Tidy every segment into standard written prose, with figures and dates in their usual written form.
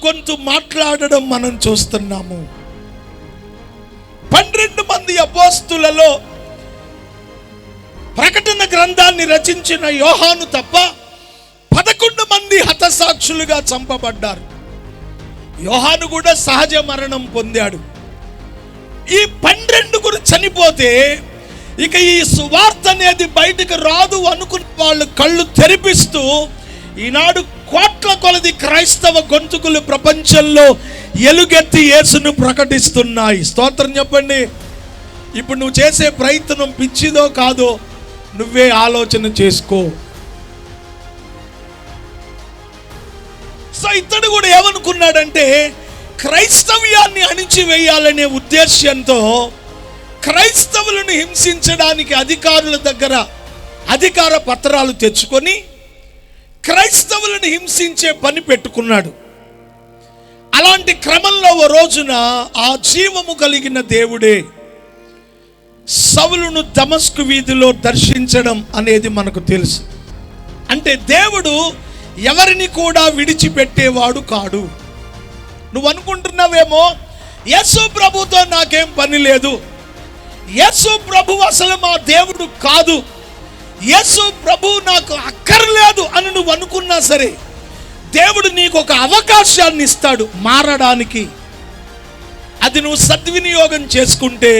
గొంతు మాట్లాడడం మనం చూస్తున్నాము. 12 మంది అపోస్తులలో ప్రకటన గ్రంథాన్ని రచించిన యోహాను తప్ప 11 మంది హతసాక్షులుగా చంపబడ్డారు. యోహాను కూడా సహజ మరణం పొందాడు. ఈ 12 చనిపోతే ఇక ఈ సువార్త అనేది బయటకు రాదు అనుకున్న వాళ్ళు కళ్ళు తెరిపిస్తూ ఈనాడు కోట్ల కొలది క్రైస్తవ గొంతుకులు ప్రపంచంలో ఎలుగెత్తి యేసును ప్రకటిస్తున్నాయి. స్తోత్రం చెప్పండి. ఇప్పుడు నువ్వు చేసే ప్రయత్నం పిచ్చిదో కాదో నువ్వే ఆలోచన చేసుకో. సో ఇతడు కూడా ఏమనుకున్నాడంటే క్రైస్తవ్యాన్ని అణిచివేయాలనే ఉద్దేశ్యంతో క్రైస్తవులను హింసించడానికి అధికారుల దగ్గర అధికార పత్రాలు తెచ్చుకొని క్రైస్తవులను హింసించే పని పెట్టుకున్నాడు. అలాంటి క్రమంలో ఓ రోజున ఆ జీవము కలిగిన దేవుడే సౌలును దమస్కు వీధిలో దర్శించడం అనేది మనకు తెలుసు. అంటే దేవుడు ఎవరిని కూడా విడిచిపెట్టేవాడు కాడు. నువ్వు అనుకుంటున్నావేమో యేసు ప్రభుతో నాకేం పని లేదు, యేసు ప్రభు అసలు మా దేవుడు కాదు, యేసు ప్రభు నాకు అక్కర్లేదు అని నువ్వు అనుకున్నా సరే దేవుడు నీకు ఒక అవకాశాన్ని ఇస్తాడు మారడానికి. అది నువ్వు సద్వినియోగం చేసుకుంటే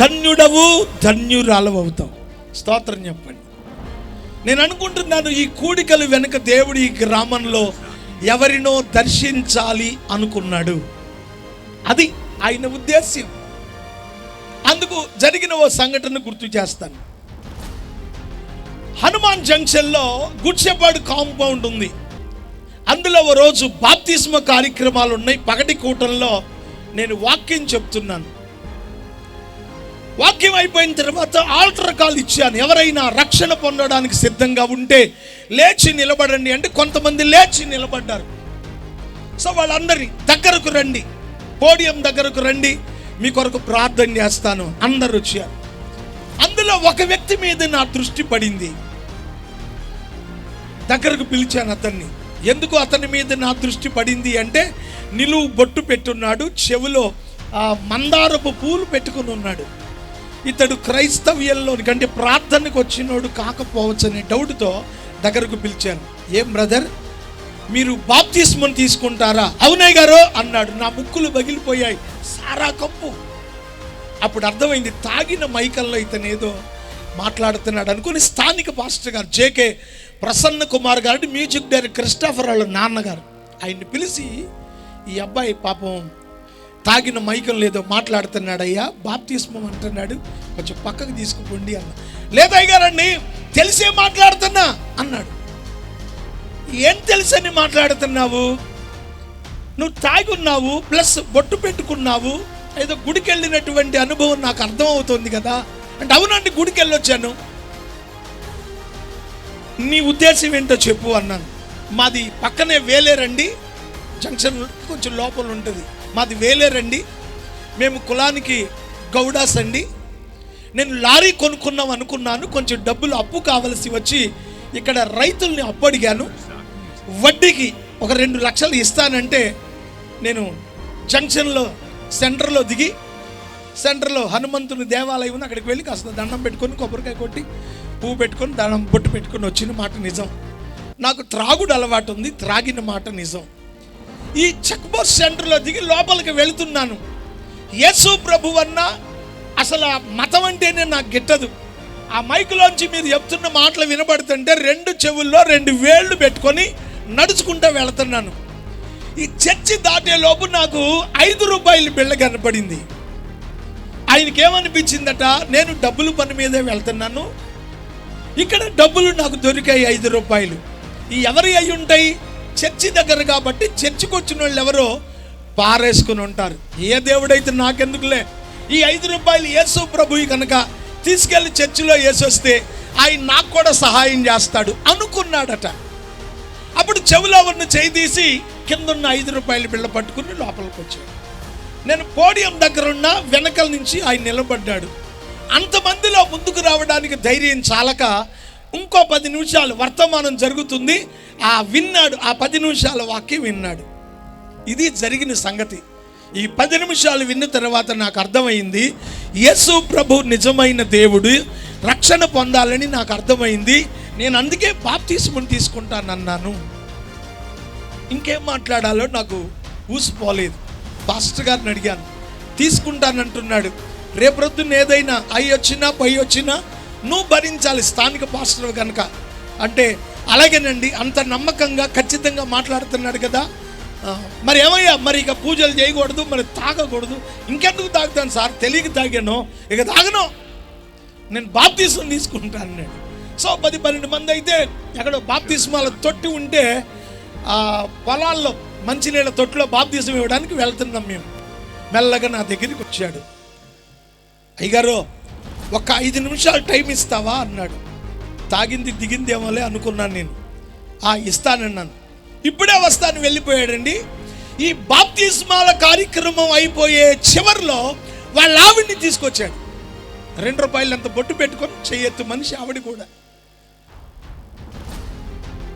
ధన్యుడవు ధన్యురాలవు అవుతావు. స్తోత్రం చెప్పండి. నేను అనుకుంటున్నాను ఈ కూడికలు వెనుక దేవుడు ఈ గ్రామంలో ఎవరినో దర్శించాలి అనుకున్నాడు. అది ఆయన ఉద్దేశ్యం. అందుకు జరిగిన ఓ సంఘటన గుర్తు చేస్తాను. హనుమాన్ జంక్షన్లో గుడ్ షెపర్డ్ కాంపౌండ్ ఉంది. అందులో ఓ రోజు బాప్తిస్మ కార్యక్రమాలు ఉన్నాయి. పగటి కూటంలో నేను వాక్యం చెప్తున్నాను. వాక్యం అయిపోయిన తర్వాత ఆల్టర్ కాల్ ఇచ్చాను. ఎవరైనా రక్షణ పొందడానికి సిద్ధంగా ఉంటే లేచి నిలబడండి అంటే కొంతమంది లేచి నిలబడ్డారు. సో వాళ్ళందరి దగ్గరకు రండి, పోడియం దగ్గరకు రండి, మీ కొరకు ప్రార్థన చేస్తాను. అందరూ వచ్చారు. అందులో ఒక వ్యక్తి మీద నా దృష్టి పడింది. దగ్గరకు పిలిచాను అతన్ని. ఎందుకు అతని మీద నా దృష్టి పడింది అంటే నిలువు బొట్టు పెట్టున్నాడు, చెవిలో మందారపు పూలు పెట్టుకుని ఉన్నాడు. ఇతడు క్రైస్తవ్యంలోని కంటే ప్రార్థనకు వచ్చినోడు కాకపోవచ్చు అనే డౌట్తో దగ్గరకు పిలిచాను. ఏం బ్రదర్, మీరు బాప్తిస్మం తీసుకుంటారా? అవునయ్య గారు అన్నాడు. నా ముక్కులు పగిలిపోయాయి, సారా కప్పు. అప్పుడు అర్థమైంది తాగిన మైకల్లో ఇతను ఏదో మాట్లాడుతున్నాడు అనుకుని స్థానిక పాస్టర్ గారు జేకే ప్రసన్న కుమార్ గారు, మ్యూజిక్ డైరెక్టర్ క్రిస్టఫర్ వాళ్ళ నాన్నగారు, ఆయన్ని పిలిచి ఈ అబ్బాయి పాపం తాగిన మైకం లేదో మాట్లాడుతున్నాడయ్యా, బాప్తిస్మం అంటున్నాడు, కొంచెం పక్కకు తీసుకుపోండి అన్న. లేదయ్య గారండి తెలిసే మాట్లాడుతున్నా అన్నాడు. ఏం తెలుసని మాట్లాడుతున్నావు? నువ్వు తాగి ఉన్నావు, ప్లస్ బొట్టు పెట్టుకున్నావు, ఏదో గుడికి వెళ్ళినటువంటి అనుభవం నాకు అర్థం అవుతుంది కదా అంటే అవునండి గుడికి వెళ్ళొచ్చాను. నీ ఉద్దేశం ఏంటో చెప్పు అన్నాను. మాది పక్కనే వేలేరండి, జంక్షన్ కొంచెం లోపల ఉంటుంది, మాది వేలేరండి, మేము కులానికి గౌడాస్ అండి, నేను లారీ కొనుక్కున్నాం అనుకున్నాను, కొంచెం డబ్బులు అప్పు కావలసి వచ్చి ఇక్కడ రైతుల్ని అప్పు అడిగాను, వడ్డీకి ఒక 2 లక్షలు ఇస్తానంటే నేను జంక్షన్లో సెంటర్లో దిగి సెంటర్లో హనుమంతుని దేవాలయం ఉంది, అక్కడికి వెళ్ళి కాస్త దండం పెట్టుకొని కొబ్బరికాయ కొట్టి పువ్వు పెట్టుకొని దండం బొట్టు పెట్టుకొని వచ్చిన మాట నిజం. నాకు త్రాగుడు అలవాటు ఉంది, త్రాగిన మాట నిజం. ఈ చెక్ పోస్ట్ సెంటర్లో దిగి లోపలికి వెళుతున్నాను. యేసు ప్రభు అన్న అసలు ఆ మతం అంటేనే నాకు గిట్టదు. ఆ మైకులోంచి మీరు చెప్తున్న మాటలు వినబడుతుంటే 2 చెవుల్లో 2 వేళ్ళు పెట్టుకొని నడుచుకుంటూ వెళుతున్నాను. ఈ చర్చి దాటేలోపు నాకు 5 రూపాయల బిళ్ళ కనపడింది. ఆయనకి ఏమనిపించిందట, నేను డబ్బులు పని మీదే వెళ్తున్నాను, ఇక్కడ డబ్బులు నాకు దొరికాయి 5 రూపాయలు. ఈ ఎవరి అయి ఉంటాయి? చర్చి దగ్గర కాబట్టి చర్చికి వచ్చిన వాళ్ళు ఎవరో పారేసుకుని ఉంటారు. ఏ దేవుడైతే నాకెందుకులే, ఈ 5 రూపాయలు యేసు ప్రభువు కనుక తీసుకెళ్ళి చర్చిలో వేసొస్తే ఆయన నాకు కూడా సహాయం చేస్తాడు అనుకున్నాడట. అప్పుడు చెవులో ఉన్న చేయి తీసి కిందన్న 5 రూపాయల బిళ్ళ పట్టుకుని లోపలికి వచ్చాడు. నేను పోడియం దగ్గర ఉన్న వెనకల నుంచి ఆయన నిలబడ్డాడు. అంతమందిలో ముందుకు రావడానికి ధైర్యం చాలక ఇంకో 10 నిమిషాలు వర్తమానం జరుగుతుంది, విన్నాడు, ఆ 10 నిమిషాల వాక్యం విన్నాడు. ఇది జరిగిన సంగతి. ఈ 10 నిమిషాలు విన్న తర్వాత నాకు అర్థమైంది, యేసు ప్రభు నిజమైన దేవుడు, రక్షణ పొందాలని నాకు అర్థమైంది. నేను అందుకే బాప్తిస్మం తీసుకుంటానన్నాను. ఇంకేం మాట్లాడాలో నాకు ఊసిపోలేదు. పాస్టర్ గారిని అడిగాను, తీసుకుంటానంటున్నాడు. రేపొద్దున ఏదైనా అయ్యి వచ్చినా పై వచ్చినా నువ్వు భరించాలి, స్థానిక పాస్టర్ కనుక అంటే. అలాగేనండి, అంత నమ్మకంగా ఖచ్చితంగా మాట్లాడుతున్నాడు కదా. మరి ఏమయ్యా, మరి ఇక పూజలు చేయకూడదు, మరి తాగకూడదు. ఇంకెందుకు తాగుతాను సార్, తెలియక తాగాను, ఇక తాగను, నేను బాప్తిస్మం తీసుకుంటాను అన్నాడు. సో 10-12 మంది అయితే ఎక్కడో బాప్తిస్మాల తొట్టి ఉంటే ఆ పొలాల్లో మంచినీళ్ళ తొట్టిలో బాప్తిస్మం ఇవ్వడానికి వెళ్తున్నాం మేము. మెల్లగా నా దగ్గరికి వచ్చాడు. అయ్యగారు, ఒక 5 నిమిషాలు టైం ఇస్తావా అన్నాడు. తాగింది దిగిందేమోలే అనుకున్నాను నేను. ఇస్తానన్నాను. ఇప్పుడే వస్తాను వెళ్ళిపోయాడండి. ఈ బాప్తిస్మాల కార్యక్రమం అయిపోయే చివరిలో వాళ్ళ ఆవిడ్ని తీసుకొచ్చాడు. 2 రూపాయలు అంత బొట్టు పెట్టుకొని చెయ్యెత్తు మనిషి, ఆవిడ కూడా.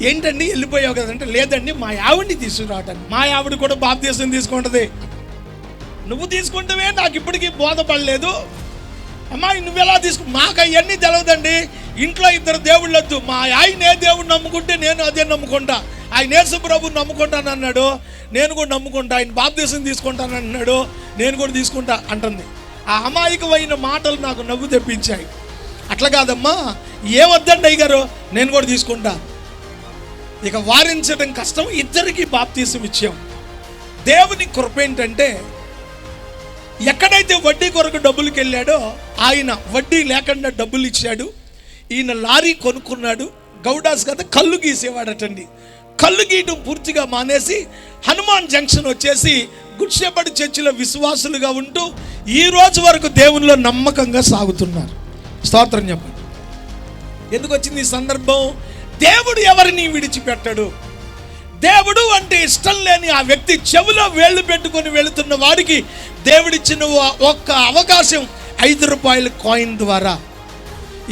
ఏంటండి వెళ్ళిపోయావు కదంటే, లేదండి మా ఆవిడ్ని తీసుకురావటానికి. మా ఆవిడ కూడా బాప్తిస్మం తీసుకుంటుంది. నువ్వు తీసుకుంటావే, నాకు ఇప్పటికీ బోధపడలేదు. అమ్మాయి నువ్వెలా మాకు అవన్నీ తెలవదండి. ఇంట్లో 2 దేవుళ్ళు వద్దు. మా ఆయన ఏ దేవుడు నమ్ముకుంటే నేను అదే నమ్ముకుంటా. ఆయన యేసు ప్రభు నమ్ముకుంటాను అన్నాడు, నేను కూడా నమ్ముకుంటా. ఆయన బాప్తిస్మం తీసుకుంటాను అన్నాడు, నేను కూడా తీసుకుంటా అంటుంది. ఆ అమాయకమైన మాటలు నాకు నవ్వు తెప్పించాయి. అట్లా కాదమ్మా, ఏమొద్దండి అయ్యగారు, నేను కూడా తీసుకుంటా. ఇక వారించడం కష్టం, ఇద్దరికి బాప్తిస్మం ఇచ్చాం. దేవుని కృప ఏంటంటే, ఎక్కడైతే వడ్డీ కొరకు డబ్బులకి వెళ్ళాడో ఆయన వడ్డీ లేకుండా డబ్బులు ఇచ్చాడు. ఈయన లారీ కొనుక్కున్నాడు. గౌడాస్ కదా కళ్ళు గీసేవాడటండి. కళ్ళు గీయటం పూర్తిగా మానేసి హనుమాన్ జంక్షన్ వచ్చేసి గుడ్ షెపర్డ్ చర్చిలో విశ్వాసులుగా ఉంటూ ఈ రోజు వరకు దేవునిలో నమ్మకంగా సాగుతున్నారు. స్తోత్రం చెప్పండి. ఎందుకు వచ్చింది ఈ సందర్భం? దేవుడు ఎవరిని విడిచిపెట్టడు. దేవుడు అంటే ఇష్టం లేని ఆ వ్యక్తి చెవిలో వేళ్ళు పెట్టుకొని వెళుతున్న వాడికి దేవుడిచ్చిన ఒక్క అవకాశం 5 రూపాయల కాయిన్ ద్వారా,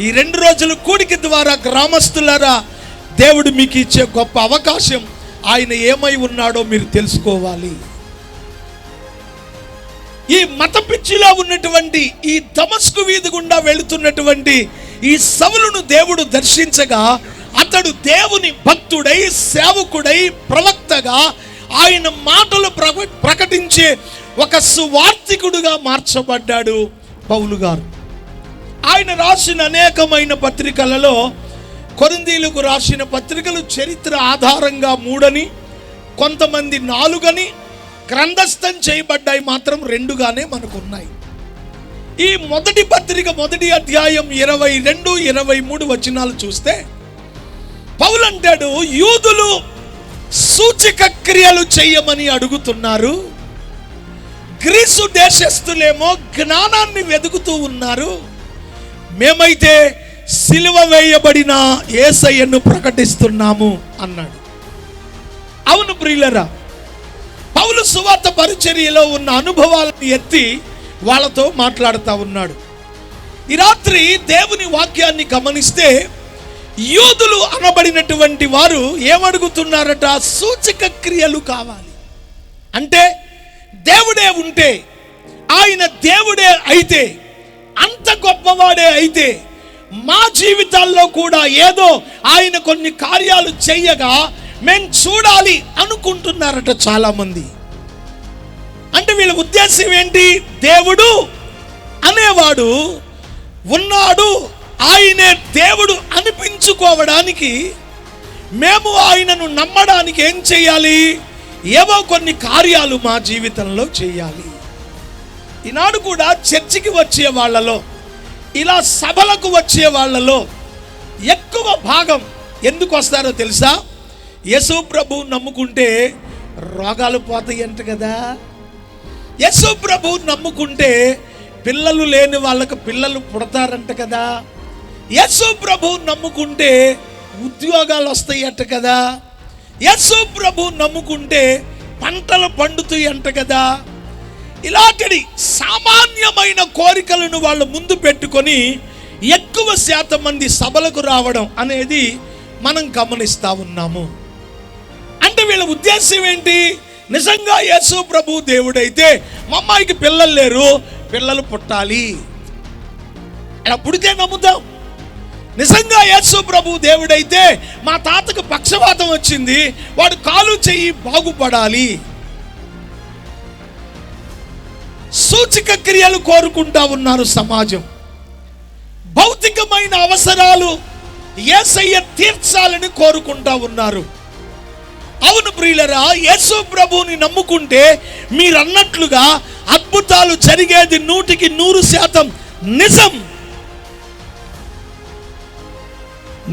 ఈ 2 రోజుల కూడిక ద్వారా, గ్రామస్తులారా, దేవుడు మీకు ఇచ్చే గొప్ప అవకాశం. ఆయన ఏమై ఉన్నాడో మీరు తెలుసుకోవాలి. ఈ మత పిచ్చిలో ఉన్నటువంటి ఈ దమస్కు వీధి గుండా వెళుతున్నటువంటి ఈ సౌలును దేవుడు దర్శించగా అతడు దేవుని భక్తుడై, సేవకుడై, ప్రవక్తగా ఆయన మాటలు ప్రకటించే ఒక సువార్తికుడుగా మార్చబడ్డాడు పౌలు గారు. ఆయన రాసిన అనేకమైన పత్రికలలో కొరింథీయులకు రాసిన పత్రికలు చరిత్ర ఆధారంగా 3 కొంతమంది 4 గ్రంథస్థం చేయబడ్డాయి, మాత్రం 2గానే మనకున్నాయి. ఈ మొదటి పత్రిక 1వ అధ్యాయం 22, 23 వచనాలు చూస్తే పౌలు అంటాడు, యూదులు సూచక క్రియలు చేయమని అడుగుతున్నారు, గ్రీసు దేశస్థులేమో జ్ఞానాన్ని వెతుకుతూ ఉన్నారు, మేమైతే సిలువ వేయబడిన యేసయ్యను ప్రకటిస్తున్నాము అన్నాడు. అవును ప్రియులరా, పౌలు సువార్త పరిచర్యలో ఉన్న అనుభవాలను ఎత్తి వాళ్ళతో మాట్లాడుతూ ఉన్నాడు. ఈ రాత్రి దేవుని వాక్యాన్ని గమనిస్తే యూదులు అనబడినటువంటి వారు ఏమడుగుతున్నారట? సూచక క్రియలు కావాలి. అంటే దేవుడే ఉంటే, ఆయన దేవుడే అయితే, అంత గొప్పవాడే అయితే, మా జీవితాల్లో కూడా ఏదో ఆయన కొన్ని కార్యాలు చెయ్యగా మేము చూడాలి అనుకుంటున్నారట చాలామంది. అంటే వీళ్ళ ఉద్దేశం ఏంటి? దేవుడు అనేవాడు ఉన్నాడు, ఆయనే దేవుడు అనిపించుకోవడానికి మేము ఆయనను నమ్మడానికి ఏం చేయాలి? ఏవో కొన్ని కార్యాలు మా జీవితంలో చేయాలి. ఈనాడు కూడా చర్చికి వచ్చే వాళ్ళలో, ఇలా సభలకు వచ్చే వాళ్ళలో ఎక్కువ భాగం ఎందుకు వస్తారో తెలుసా? యేసు ప్రభు నమ్ముకుంటే రోగాలు పోతాయి అంట కదా. యేసు ప్రభు నమ్ముకుంటే పిల్లలు లేని వాళ్ళకు పిల్లలు పుడతారంట కదా. యేసు ప్రభు నమ్ముకుంటే ఉద్యోగాలు వస్తాయి అంట కదా. యేసు ప్రభు నమ్ముకుంటే పంటలు పండుతాయి అంట కదా. ఇలాంటి సామాన్యమైన కోరికలను వాళ్ళు ముందు పెట్టుకొని ఎక్కువ శాతం మంది సభలకు రావడం అనేది మనం గమనిస్తూ ఉన్నాము. అంటే వీళ్ళ ఉద్దేశం ఏంటి? నిజంగా యేసు ప్రభు దేవుడైతే మా అమ్మాయికి పిల్లలు లేరు, పిల్లలు పుట్టాలి, అలా పుడితే నమ్ముతాం. నిజంగా యేసు ప్రభు దేవుడైతే మా తాతకు పక్షవాతం వచ్చింది, వాడు కాలు చెయ్యి బాగుపడాలి. సూచక క్రియలు కోరుకుంటా ఉన్నారు సమాజం. భౌతికమైన అవసరాలు యేసయ్య తీర్చాలని కోరుకుంటా ఉన్నారు. అవును ప్రియులరా, యేసు ప్రభువుని నమ్ముకుంటే మీరన్నట్లుగా అద్భుతాలు జరిగేది 100% నిజం.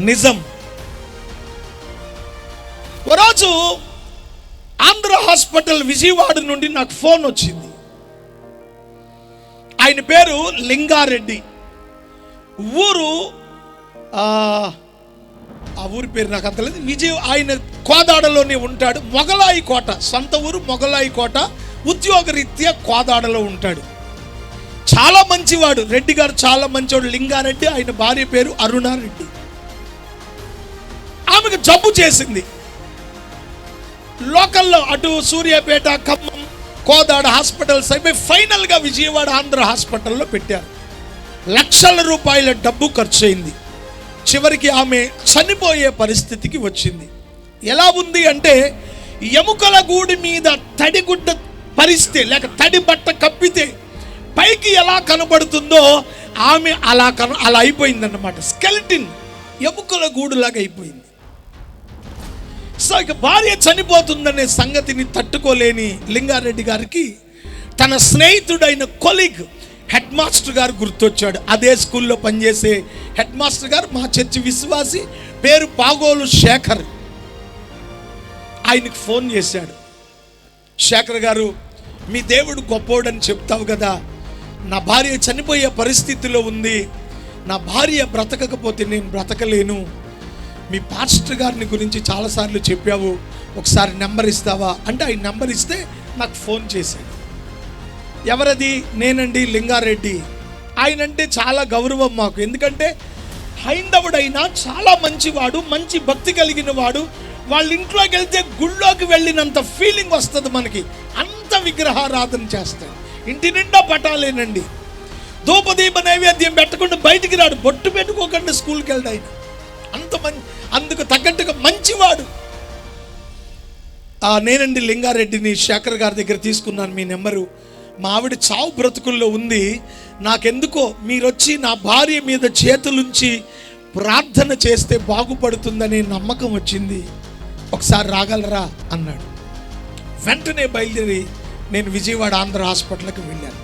నిజం. ఒకరోజు ఆంధ్ర హాస్పిటల్ విజయవాడ నుండి నాకు ఫోన్ వచ్చింది. ఆయన పేరు లింగారెడ్డి. ఊరు ఆ ఊరి పేరు నాకు అంతలేదు. ఆయన కోదాడలోనే ఉంటాడు. మొగలాయి కోట, సొంత ఊరు మొగలాయి కోట. ఉద్యోగరీత్యా కోదాడలో ఉంటాడు. చాలా మంచివాడు. రెడ్డి గారు చాలా మంచివాడు. లింగారెడ్డి. ఆయన భార్య పేరు అరుణారెడ్డి. ఆమెకు జబ్బు చేసింది. లోకల్లో అటు సూర్యాపేట, ఖమ్మం, కోదాడ హాస్పిటల్స్ అయిపోయి ఫైనల్గా విజయవాడ ఆంధ్ర హాస్పిటల్లో పెట్టారు. లక్షల రూపాయల డబ్బు ఖర్చు అయింది. చివరికి ఆమె చనిపోయే పరిస్థితికి వచ్చింది. ఎలా ఉంది అంటే, ఎముకల గూడి మీద తడిగుడ్డ పరిస్తే లేక తడి బట్ట కప్పితే పైకి ఎలా కనబడుతుందో ఆమె అలా అయిపోయిందన్నమాట. స్కెలిటిన్, ఎముకల గూడులాగా అయిపోయింది. సో ఇక భార్య చనిపోతుందనే సంగతిని తట్టుకోలేని లింగారెడ్డి గారికి తన స్నేహితుడైన కొలీగ్ హెడ్ మాస్టర్ గారు గుర్తొచ్చాడు. అదే స్కూల్లో పనిచేసే హెడ్ మాస్టర్ గారు మా చర్చి విశ్వాసి, పేరు పాగోలు శేఖర్. ఆయనకు ఫోన్ చేశాడు. శేఖర్ గారు, మీ దేవుడు గొప్పోడని చెప్తావు కదా, నా భార్య చనిపోయే పరిస్థితిలో ఉంది, నా భార్య బ్రతకకపోతే నేను బ్రతకలేను, మీ పాస్టర్ గారిని గురించి చాలాసార్లు చెప్పావు, ఒకసారి నెంబర్ ఇస్తావా అంటే ఆయన నెంబర్ ఇస్తే నాకు ఫోన్ చేశాడు. ఎవరది? నేనండి, లింగారెడ్డి. ఆయనంటే చాలా గౌరవం మాకు. ఎందుకంటే హైందవుడైనా చాలా మంచివాడు, మంచి భక్తి కలిగిన వాడు. వాళ్ళ ఇంట్లోకి వెళ్తే గుళ్ళోకి వెళ్ళినంత ఫీలింగ్ వస్తుంది మనకి. అంత విగ్రహారాధన చేస్తాడు. ఇంటి నిండా పటాలేనండి. ధూపదీప నైవేద్యం పెట్టకుండా బయటికి రాడు. బొట్టు పెట్టుకోకుండా స్కూల్కి వెళ్ళాడు ఆయన. అంత అందుకు తగ్గట్టుగా మంచివాడు. నేనండి లింగారెడ్డిని, శేఖర్ గారి దగ్గర తీసుకున్నాను మీ నెంబరు. మా ఆవిడ చావు బ్రతుకుల్లో ఉంది, నాకెందుకో మీరొచ్చి నా భార్య మీద చేతులుంచి ప్రార్థన చేస్తే బాగుపడుతుందనే నమ్మకం వచ్చింది, ఒకసారి రాగలరా అన్నాడు. వెంటనే బయలుదేరి నేను విజయవాడ ఆంధ్ర హాస్పిటల్కి వెళ్ళాను.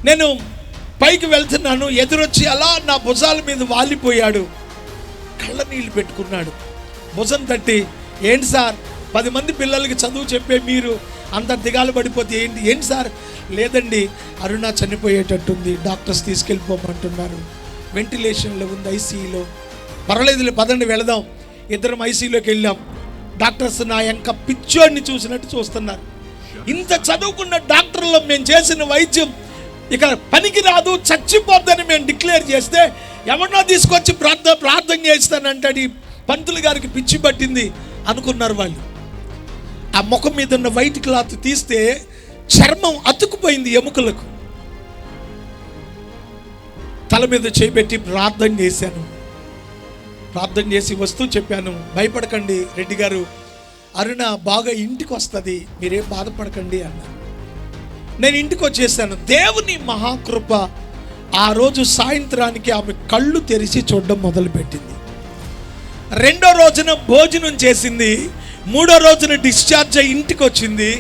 నేను పైకి వెళ్తున్నాను, ఎదురొచ్చి అలా నా భుజాల మీద వాలిపోయాడు. కళ్ళ నీళ్ళు పెట్టుకున్నాడు. భుజం తట్టి, ఏంటి సార్ 10 మంది పిల్లలకి చదువు చెప్పే మీరు అంత దిగాలు పడిపోతే ఏంటి సార్? లేదండి, అరుణ చనిపోయేటట్టుంది, డాక్టర్స్ తీసుకెళ్ళిపోమంటున్నారు, వెంటిలేషన్లో ఉంది, ఐసీయూలో. పర్వాలేదులే పదండి వెళదాం. ఇద్దరం ఐసీయూలోకి వెళ్ళాం. డాక్టర్స్ నా ఎంక పిచ్చోడిని చూసినట్టు చూస్తున్నారు. ఇంత చదువుకున్న డాక్టర్లో మేము చేసిన వైద్యం ఇక పనికి రాదు, చచ్చిపోద్దని మేము డిక్లేర్ చేస్తే ఎవరినో తీసుకొచ్చి ప్రార్థన చేస్తానంటాడు. ఈ పంతులు గారికి పిచ్చి పట్టింది అనుకున్నారు వాళ్ళు. ఆ ముఖం మీద ఉన్న వైట్ క్లాత్ తీస్తే చర్మం అతుక్కుపోయింది ఎముకలకు. తల మీద చేపెట్టి ప్రార్థన చేశాను. ప్రార్థన చేసి వస్తూ చెప్పాను, భయపడకండి రెడ్డి గారు, అరుణ బాగా ఇంటికి వస్తుంది, మీరేం బాధపడకండి అన్నారు. నేను ఇంటికి వచ్చేసాను. దేవుని మహాకృప, ఆ రోజు సాయంత్రానికి ఆమె కళ్ళు తెరిచి చూడడం మొదలుపెట్టింది. 2వ రోజున భోజనం చేసింది. 3వ రోజున డిశ్చార్జ్ అయ్యి ఇంటికి వచ్చింది.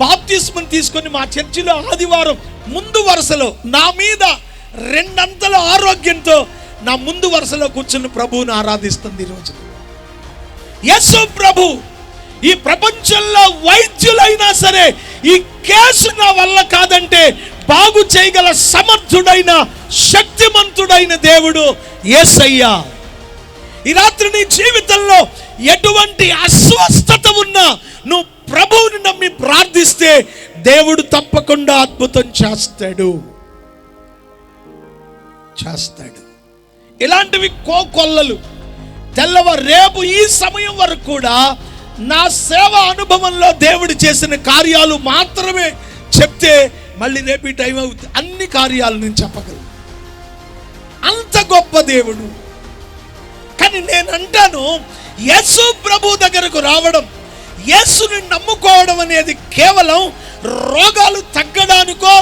బాప్తిస్మం తీసుకొని మా చర్చిలో ఆదివారం ముందు వరుసలో నా మీద 2 అంతల ఆరోగ్యంతో నా ముందు వరుసలో కూర్చుని ప్రభువుని ఆరాధిస్తుంది. ఈరోజు యేసు ప్రభు, ఈ ప్రపంచంలో వైద్యులైనా సరే ఈ కేసు నా వల్ల కాదంటే బాగు చేయగల సమర్థుడైన శక్తిమంతుడైన దేవుడు యేసయ్య. ఈ రాత్రి నీ జీవితంలో ఎటువంటి అస్వస్థత ఉన్నా నువ్వు ప్రభువుని నమ్మి ప్రార్థిస్తే దేవుడు తప్పకుండా అద్భుతం చేస్తాడు. ఇలాంటివి కోకొల్లలు. రేపు ఈ సమయం వరకు కూడా నా సేవ అనుభవంలో దేవుడు చేసిన కార్యాలు మాత్రమే చెప్తే మళ్ళీ రేపు టైం అవుతుంది. అన్ని కార్యాలు నేను చెప్పగలను, అంత గొప్ప దేవుడు. కానీ నేను అంటాను, యేసు ప్రభు దగ్గరకు రావడం, యేసుని నమ్ముకోవడం అనేది కేవలం రోగాలు తగ్గడానికో,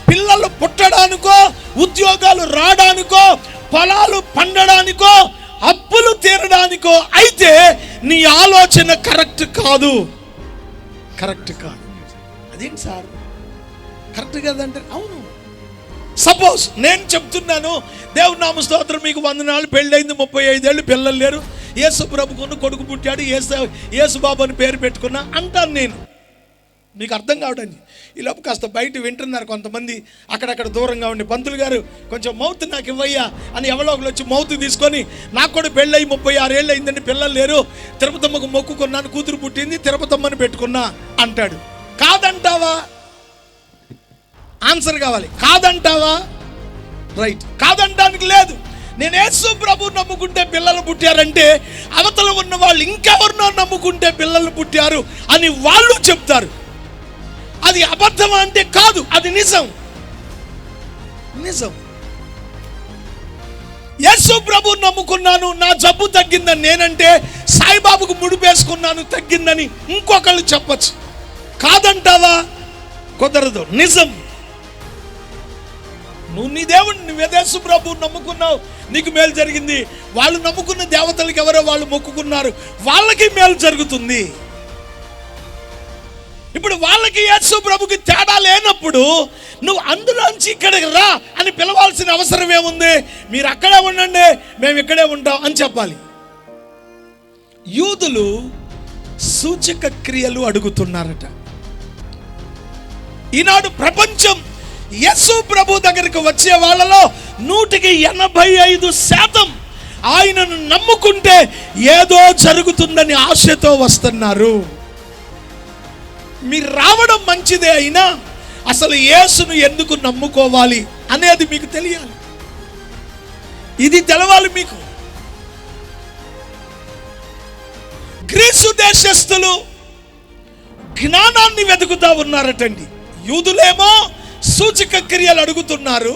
పిల్లలు పుట్టడానికో, ఉద్యోగాలు రావడానికో, పొలాలు పండడానికో, అప్పులు తీరడానికో అయితే నీ ఆలోచన కరెక్ట్ కాదు. అదేంటి సార్ కరెక్ట్ కాదంటే? అవును. సపోజ్ నేను చెప్తున్నాను, దేవుని నామ స్తోత్రం, మీకు 100 నాళ్ళు పెళ్ళయింది, 35 ఏళ్ళు పిల్లలు లేరు, యేసు ప్రభుకున్న కొడుకు పుట్టాడు, యేసు బాబు అని పేరు పెట్టుకున్నా అంటాను నేను. మీకు అర్థం కావడానికి ఈలోపు కాస్త బయట వింటున్నారు కొంతమంది, అక్కడక్కడ దూరంగా ఉండి, పంతులు గారు కొంచెం మౌత్ నాకు ఇవ్వయ్యా అని ఎవరో ఒకరు వచ్చి మౌత్ తీసుకొని, నాకు కూడా పెళ్ళయి 36 ఏళ్ళు అయిందండి, పిల్లలు లేరు, తిరుపతమ్మకు మొక్కుకున్నాను, కూతురు పుట్టింది, తిరుపతమ్మని పెట్టుకున్నా అంటాడు. కాదంటావా? ఆన్సర్ కావాలి. కాదంటావా? రైట్, కాదంటానికి లేదు. నేను యేసు ప్రభు నమ్ముకుంటే పిల్లలు పుట్టారంటే అవతల ఉన్న వాళ్ళు ఇంకెవరినో నమ్ముకుంటే పిల్లలు పుట్టారు అని వాళ్ళు చెప్తారు. అది అబద్ధం అంటే కాదు, అది నిజం. యేసు ప్రభు నమ్ముకున్నాను, నా జబ్బు తగ్గిందని నేనంటే, సాయిబాబుకు ముడిపేసుకున్నాను తగ్గిందని ఇంకొకళ్ళు చెప్పచ్చు. కాదంటావా? కుదరదు, నిజం. నువ్వు నీ దేవుడిని, నువ్వు యేసు ప్రభు నమ్ముకున్నావు, నీకు మేలు జరిగింది. వాళ్ళు నమ్ముకున్న దేవతలకు ఎవరో వాళ్ళు మొక్కుకున్నారు, వాళ్ళకి మేలు జరుగుతుంది. ఇప్పుడు వాళ్ళకి యేసు ప్రభుకి తేడా లేనప్పుడు నువ్వు అందులోంచి ఇక్కడికి రా అని పిలవాల్సిన అవసరం ఏముంది? మీరు అక్కడే ఉండండి, మేము ఇక్కడే ఉంటాం అని చెప్పాలి. యూదులు సూచక క్రియలు అడుగుతున్నారట. ఈనాడు ప్రపంచం యేసు ప్రభు దగ్గరికి వచ్చే వాళ్ళలో 185% ఆయనను నమ్ముకుంటే ఏదో జరుగుతుందని ఆశతో వస్తున్నారు. మీరు రావడం మంచిదే, అయినా అసలు యేసును ఎందుకు నమ్ముకోవాలి అనేది మీకు తెలియాలి. ఇది తెలవాలి మీకు. గ్రీసు దేశస్థులు జ్ఞానాన్ని వెతుకుతా ఉన్నారటండి. యూదులేమో సూచక క్రియలు అడుగుతున్నారు,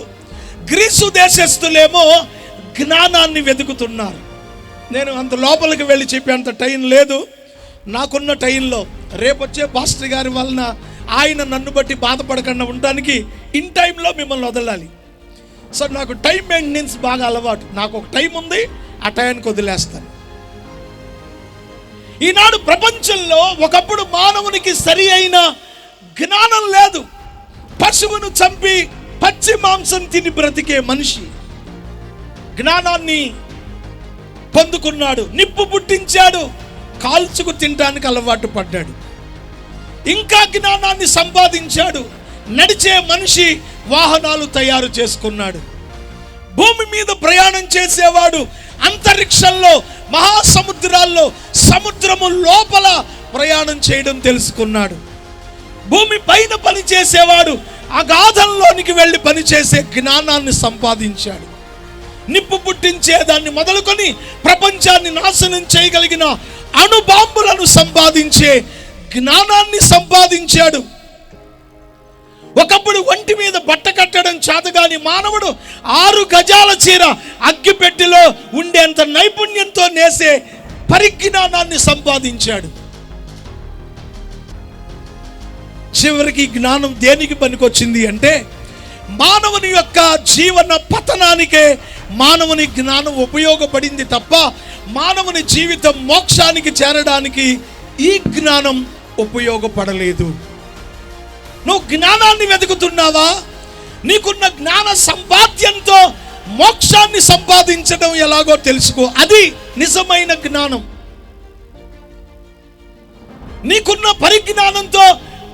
గ్రీసు దేశస్థులేమో జ్ఞానాన్ని వెతుకుతున్నారు. నేను అంత లోపలికి వెళ్ళి చెప్పేంత టైం లేదు. నాకున్న టైంలో రేపొచ్చే పాస్టర్ గారి వలన ఆయన నన్ను బట్టి బాధపడకుండా ఉండడానికి ఇన్ టైంలో మిమ్మల్ని వదలాలి. సో నాకు టైం మెయింటెనెన్స్ బాగా అలవాటు. నాకు ఒక టైం ఉంది, ఆ టైంకి వదిలేస్తాను. ఈనాడు ప్రపంచంలో ఒకప్పుడు మానవునికి సరి అయిన జ్ఞానం లేదు. పశువును చంపి పచ్చి మాంసం తిని బ్రతికే మనిషి జ్ఞానాన్ని పొందుకున్నాడు. నిప్పు పుట్టించాడు, కాల్చుకు తినడానికి అలవాటు పడ్డాడు. ఇంకా జ్ఞానాన్ని సంపాదించాడు. నడిచే మనిషి వాహనాలు తయారు చేసుకున్నాడు. భూమి మీద ప్రయాణం చేసేవాడు అంతరిక్షంలో, మహాసముద్రాల్లో, సముద్రము లోపల ప్రయాణం చేయడం తెలుసుకున్నాడు. భూమి పైన పని చేసేవాడు అగాధంలోనికి వెళ్ళి పనిచేసే జ్ఞానాన్ని సంపాదించాడు. నిప్పు పుట్టించే దాన్ని మొదలుకొని ప్రపంచాన్ని నాశనం చేయగలిగిన అణుబాంబులను సంపాదించే జ్ఞానాన్ని సంపాదించాడు. ఒకప్పుడు ఒంటి మీద బట్ట కట్టడం చేతగాని మానవుడు 6 గజాల చీర అగ్గిపెట్టెలో ఉండేంత నైపుణ్యంతో నేసే పరిజ్ఞానాన్ని సంపాదించాడు. చివరికి జ్ఞానం దేనికి పనికొచ్చింది అంటే మానవుని యొక్క జీవన పతనానికే మానవుని జ్ఞానం ఉపయోగపడింది తప్ప మానవుని జీవితం మోక్షానికి చేరడానికి ఈ జ్ఞానం ఉపయోగపడలేదు. నువ్వు జ్ఞానాన్ని వెతుకుతున్నావా? నీకున్న జ్ఞాన సంపాద్యంతో మోక్షాన్ని సంపాదించడం ఎలాగో తెలుసుకో. అది నిజమైన జ్ఞానం. నీకున్న పరిజ్ఞానంతో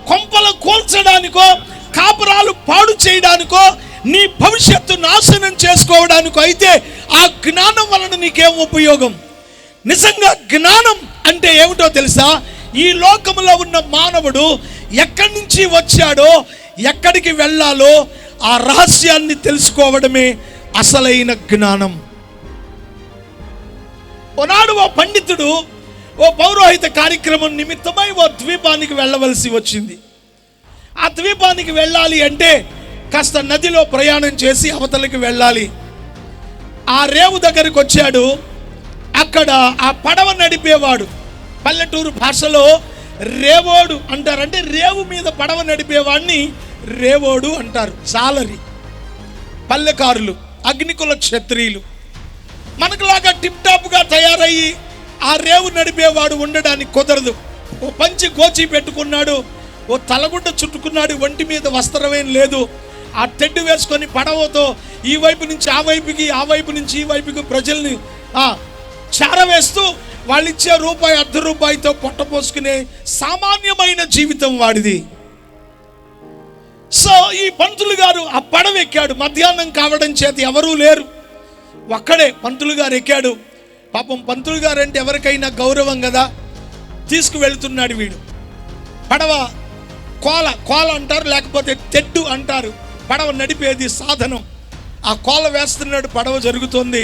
కొంపలు కోల్చడానికో, కాపురాలు పాడు చేయడానికో, నీ భవిష్యత్తు నాశనం చేసుకోవడానికో అయితే ఆ జ్ఞానం వలన నీకేం ఉపయోగం? నిజంగా జ్ఞానం అంటే ఏమిటో తెలుసా? ఈ లోకంలో ఉన్న మానవుడు ఎక్కడి నుంచి వచ్చాడో, ఎక్కడికి వెళ్ళాలో ఆ రహస్యాన్ని తెలుసుకోవడమే అసలైన జ్ఞానం. ఓనాడు ఓ పండితుడు ఓ పౌరోహిత కార్యక్రమం నిమిత్తమై ఓ ద్వీపానికి వెళ్ళవలసి వచ్చింది. ఆ ద్వీపానికి వెళ్ళాలి అంటే కాస్త నదిలో ప్రయాణం చేసి అవతలికి వెళ్ళాలి. ఆ రేవు దగ్గరికి వచ్చాడు. అక్కడ ఆ పడవ నడిపేవాడు, పల్లెటూరు భాషలో రేవోడు అంటారు. అంటే రేవు మీద పడవ నడిపేవాడిని రేవోడు అంటారు. జాలరి, పల్లెకారులు, అగ్నికుల క్షత్రియులు. మనకులాగా టిప్ టాప్గా తయారయ్యి ఆ రేవు నడిపేవాడు ఉండడానికి కుదరదు. ఓ పంచి గోచి పెట్టుకున్నాడు, ఓ తలగుడ్డ చుట్టుకున్నాడు, ఒంటి మీద వస్త్రమేం లేదు. ఆ తెడ్డు వేసుకొని పడవతో ఈ వైపు నుంచి ఆ వైపుకి, ఆ వైపు నుంచి ఈ వైపుకి ప్రజల్ని చేరవేస్తూ వాళ్ళిచ్చే రూపాయి, ₹1 పొట్టపోసుకునే సామాన్యమైన జీవితం వాడిది. సో ఈ పంతులు గారు ఆ పడవ ఎక్కాడు. మధ్యాహ్నం కావడం చేత ఎవరూ లేరు, ఒక్కడే పంతులు గారు ఎక్కాడు. పాపం పంతులు గారు అంటే ఎవరికైనా గౌరవం కదా. తీసుకువెళ్తున్నాడు వీడు. పడవ కోల అంటారు, లేకపోతే తెడ్డు అంటారు. పడవ నడిపేది సాధనం. ఆ కోల వేస్తున్నాడు, పడవ జరుగుతోంది.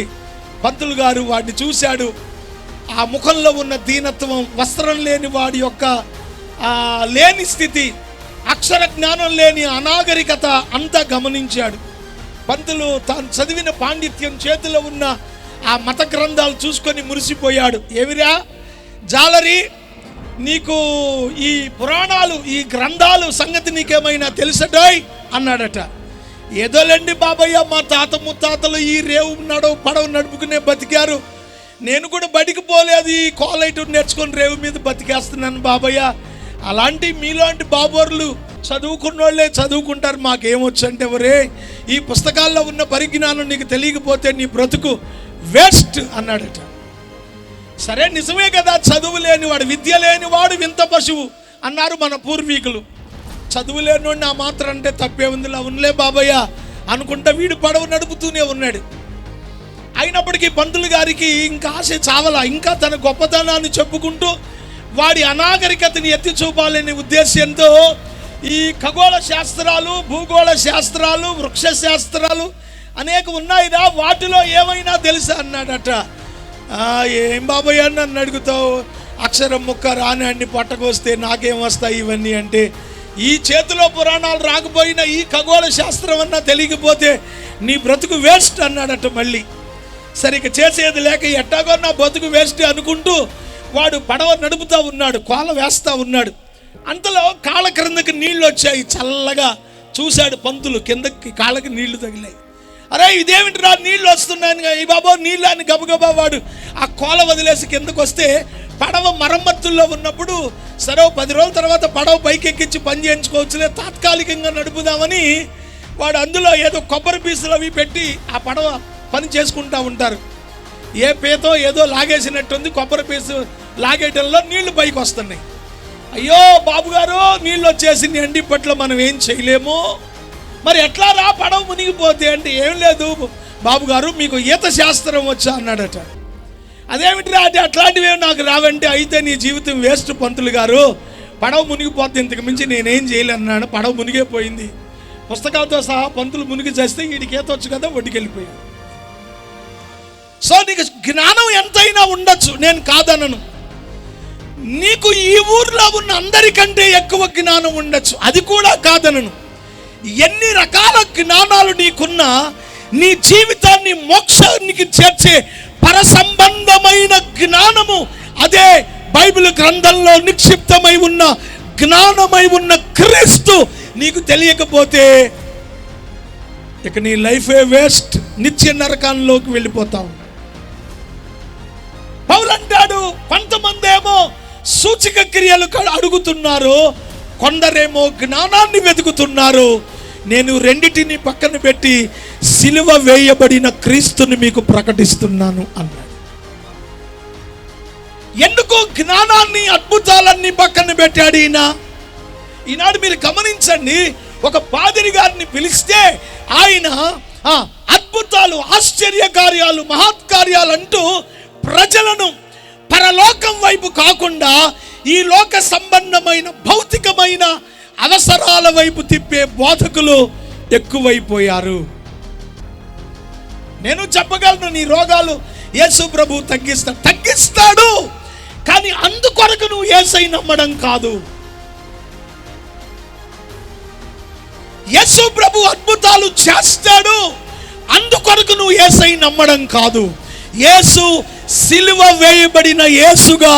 పంతులు గారు వాడిని చూశాడు. ఆ ముఖంలో ఉన్న దీనత్వం, వస్త్రం లేని వాడి యొక్క లేని స్థితి, అక్షర జ్ఞానం లేని అనాగరికత అంతా గమనించాడు. పంతులు తాను చదివిన పాండిత్యం, చేతిలో ఉన్న ఆ మత గ్రంథాలు చూసుకొని మురిసిపోయాడు. ఏమిరా జాలరి, నీకు ఈ పురాణాలు, ఈ గ్రంథాలు సంగతి నీకేమైనా తెలుసటోయ్ అన్నాడట. ఏదోలేండి బాబయ్య, మా తాత ముత్తాతలు ఈ రేవు పడవ నడుపుకునే బతికారు. నేను కూడా బడికి పోలేదు, ఈ కోలైటు నేర్చుకొని రేవు మీద బతికేస్తున్నాను బాబయ్య. అలాంటి మీలాంటి బాబోర్లు చదువుకున్నోళ్ళే చదువుకుంటారు, మాకేమొచ్చు అంటే ఒరే, ఈ పుస్తకాల్లో ఉన్న పరిజ్ఞానం నీకు తెలియకపోతే నీ బ్రతుకు వేస్ట్ అన్నాడట. సరే నిజమే కదా, చదువు లేనివాడు, విద్య లేనివాడు వింత పశువు అన్నారు మన పూర్వీకులు. చదువు లేనివాడిని ఆ మాత్రం అంటే తప్పే ఉంది, అవునులే బాబయ్య అనుకుంటా వీడు పడవ నడుపుతూనే ఉన్నాడు. అయినప్పటికీ పంతులు గారికి ఇంకా ఆశ చావలా. ఇంకా తన గొప్పతనాన్ని చెప్పుకుంటూ వాడి అనాగరికతని ఎత్తి చూపాలనే ఉద్దేశంతో ఈ ఖగోళ శాస్త్రాలు, భూగోళ శాస్త్రాలు, వృక్ష శాస్త్రాలు అనేక ఉన్నాయిరా, వాటిలో ఏమైనా తెలుసా అన్నాడట. ఏం బాబయ్య నన్ను అడుగుతావు, అక్షరం ముక్క రాని పట్టకొస్తే నాకేం వస్తాయి ఇవన్నీ అంటే, ఈ చేతిలో పురాణాలు రాకపోయినా ఈ ఖగోళ శాస్త్రం అన్నా తెలియకపోతే నీ బ్రతుకు వేస్ట్ అన్నాడట. మళ్ళీ సరిగ్గా చేసేది లేక ఎట్టాగో నా బ్రతుకు వేస్ట్ అనుకుంటూ వాడు పడవ నడుపుతూ ఉన్నాడు, కోల వేస్తూ ఉన్నాడు. అంతలో కాళ్ళ క్రిందకి నీళ్ళు వచ్చాయి, చల్లగా చూశాడు పంతులు. కిందకి కాళ్ళకి నీళ్లు తగిలాయి. అరే ఇదేమిటిరా నీళ్ళు వస్తున్నాను, ఈ బాబా నీళ్ళు అని గబగబా వాడు ఆ కోల వదిలేసి కిందకు వస్తే, పడవ మరమ్మతుల్లో ఉన్నప్పుడు సరే 10 రోజుల తర్వాత పడవ పైకి ఎక్కించి పని చేయించుకోవచ్చులే, తాత్కాలికంగా నడుపుదామని వాడు అందులో ఏదో కొబ్బరి పీసులు అవి పెట్టి ఆ పడవ పని చేసుకుంటూ ఉంటారు. ఏ పేతో ఏదో లాగేసినట్టుంది, కొబ్బరి పీసు లాగేయటంలో నీళ్లు పైకి వస్తున్నాయి. అయ్యో బాబుగారు నీళ్ళు వచ్చేసి ఎండి పట్ల మనం ఏం చేయలేము, మరి ఎట్లా రా పడవ మునిగిపోతే అంటే, ఏం లేదు బాబుగారు మీకు ఈత శాస్త్రం వచ్చా అన్నాడట. అదేమిటిరా అంటే, అట్లాంటివి నాకు రావంటే, అయితే నీ జీవితం వేస్ట్ పంతులు గారు, పడవ మునిగిపోతే ఇంతకు మించి నేనేం చేయలేన్నాడు. పడవ మునిగిపోయింది, పుస్తకాలతో సహా పంతులు మునిగి చేస్తే వీడికి ఈత వచ్చు కదా, ఒడ్డుకెళ్ళిపోయాడు. సో నీకు జ్ఞానం ఎంతైనా ఉండొచ్చు, నేను కాదనను. నీకు ఈ ఊర్లో ఉన్న అందరికంటే ఎక్కువ జ్ఞానం ఉండొచ్చు, అది కూడా కాదనను. ఎన్ని రకాల జ్ఞానాలు నీకున్నా నీ జీవితాన్ని మోక్షానికి చేర్చే పరసంబంధమైన జ్ఞానము, అదే బైబిల్ గ్రంథంలో నిక్షిప్తమై ఉన్న జ్ఞానమై ఉన్న క్రీస్తు నీకు తెలియకపోతే ఇక నీ లైఫే వేస్ట్, నిత్య నరకాల్లోకి వెళ్ళిపోతావు. పౌలు అంటాడు, కొంతమంది ఏమో సూచక క్రియలు అడుగుతున్నారు, కొందరేమో జ్ఞానాన్ని వెతుకుతున్నారు. నేను రెండిటిని పక్కన పెట్టి సిలువ వేయబడిన క్రీస్తుని మీకు ప్రకటిస్తున్నాను అన్నాడు. ఎందుకు జ్ఞానాన్ని, అద్భుతాలన్నీ పక్కన పెట్టాడు ఈనాడు మీరు గమనించండి. ఒక పాదిరి గారిని పిలిస్తే ఆయన అద్భుతాలు, ఆశ్చర్య కార్యాలు, మహత్కార్యాలు అంటూ ప్రజలను పరలోకం వైపు కాకుండా ఈ లోక సంబంధమైన భౌతికమైన అవసరాల వైపు తిప్పే బోధకులు ఎక్కువైపోయారు. నేను చెప్పగలను, నీ రోగాలు యేసు ప్రభు తగ్గిస్తాడు. కానీ అందుకొరకు నువ్వు యేసై నమ్మడం కాదు. యేసు ప్రభు అద్భుతాలు చేస్తాడు, అందుకొరకు నువ్వు యేసై నమ్మడం కాదు. యేసు సిలువ వేయబడిన యేసుగా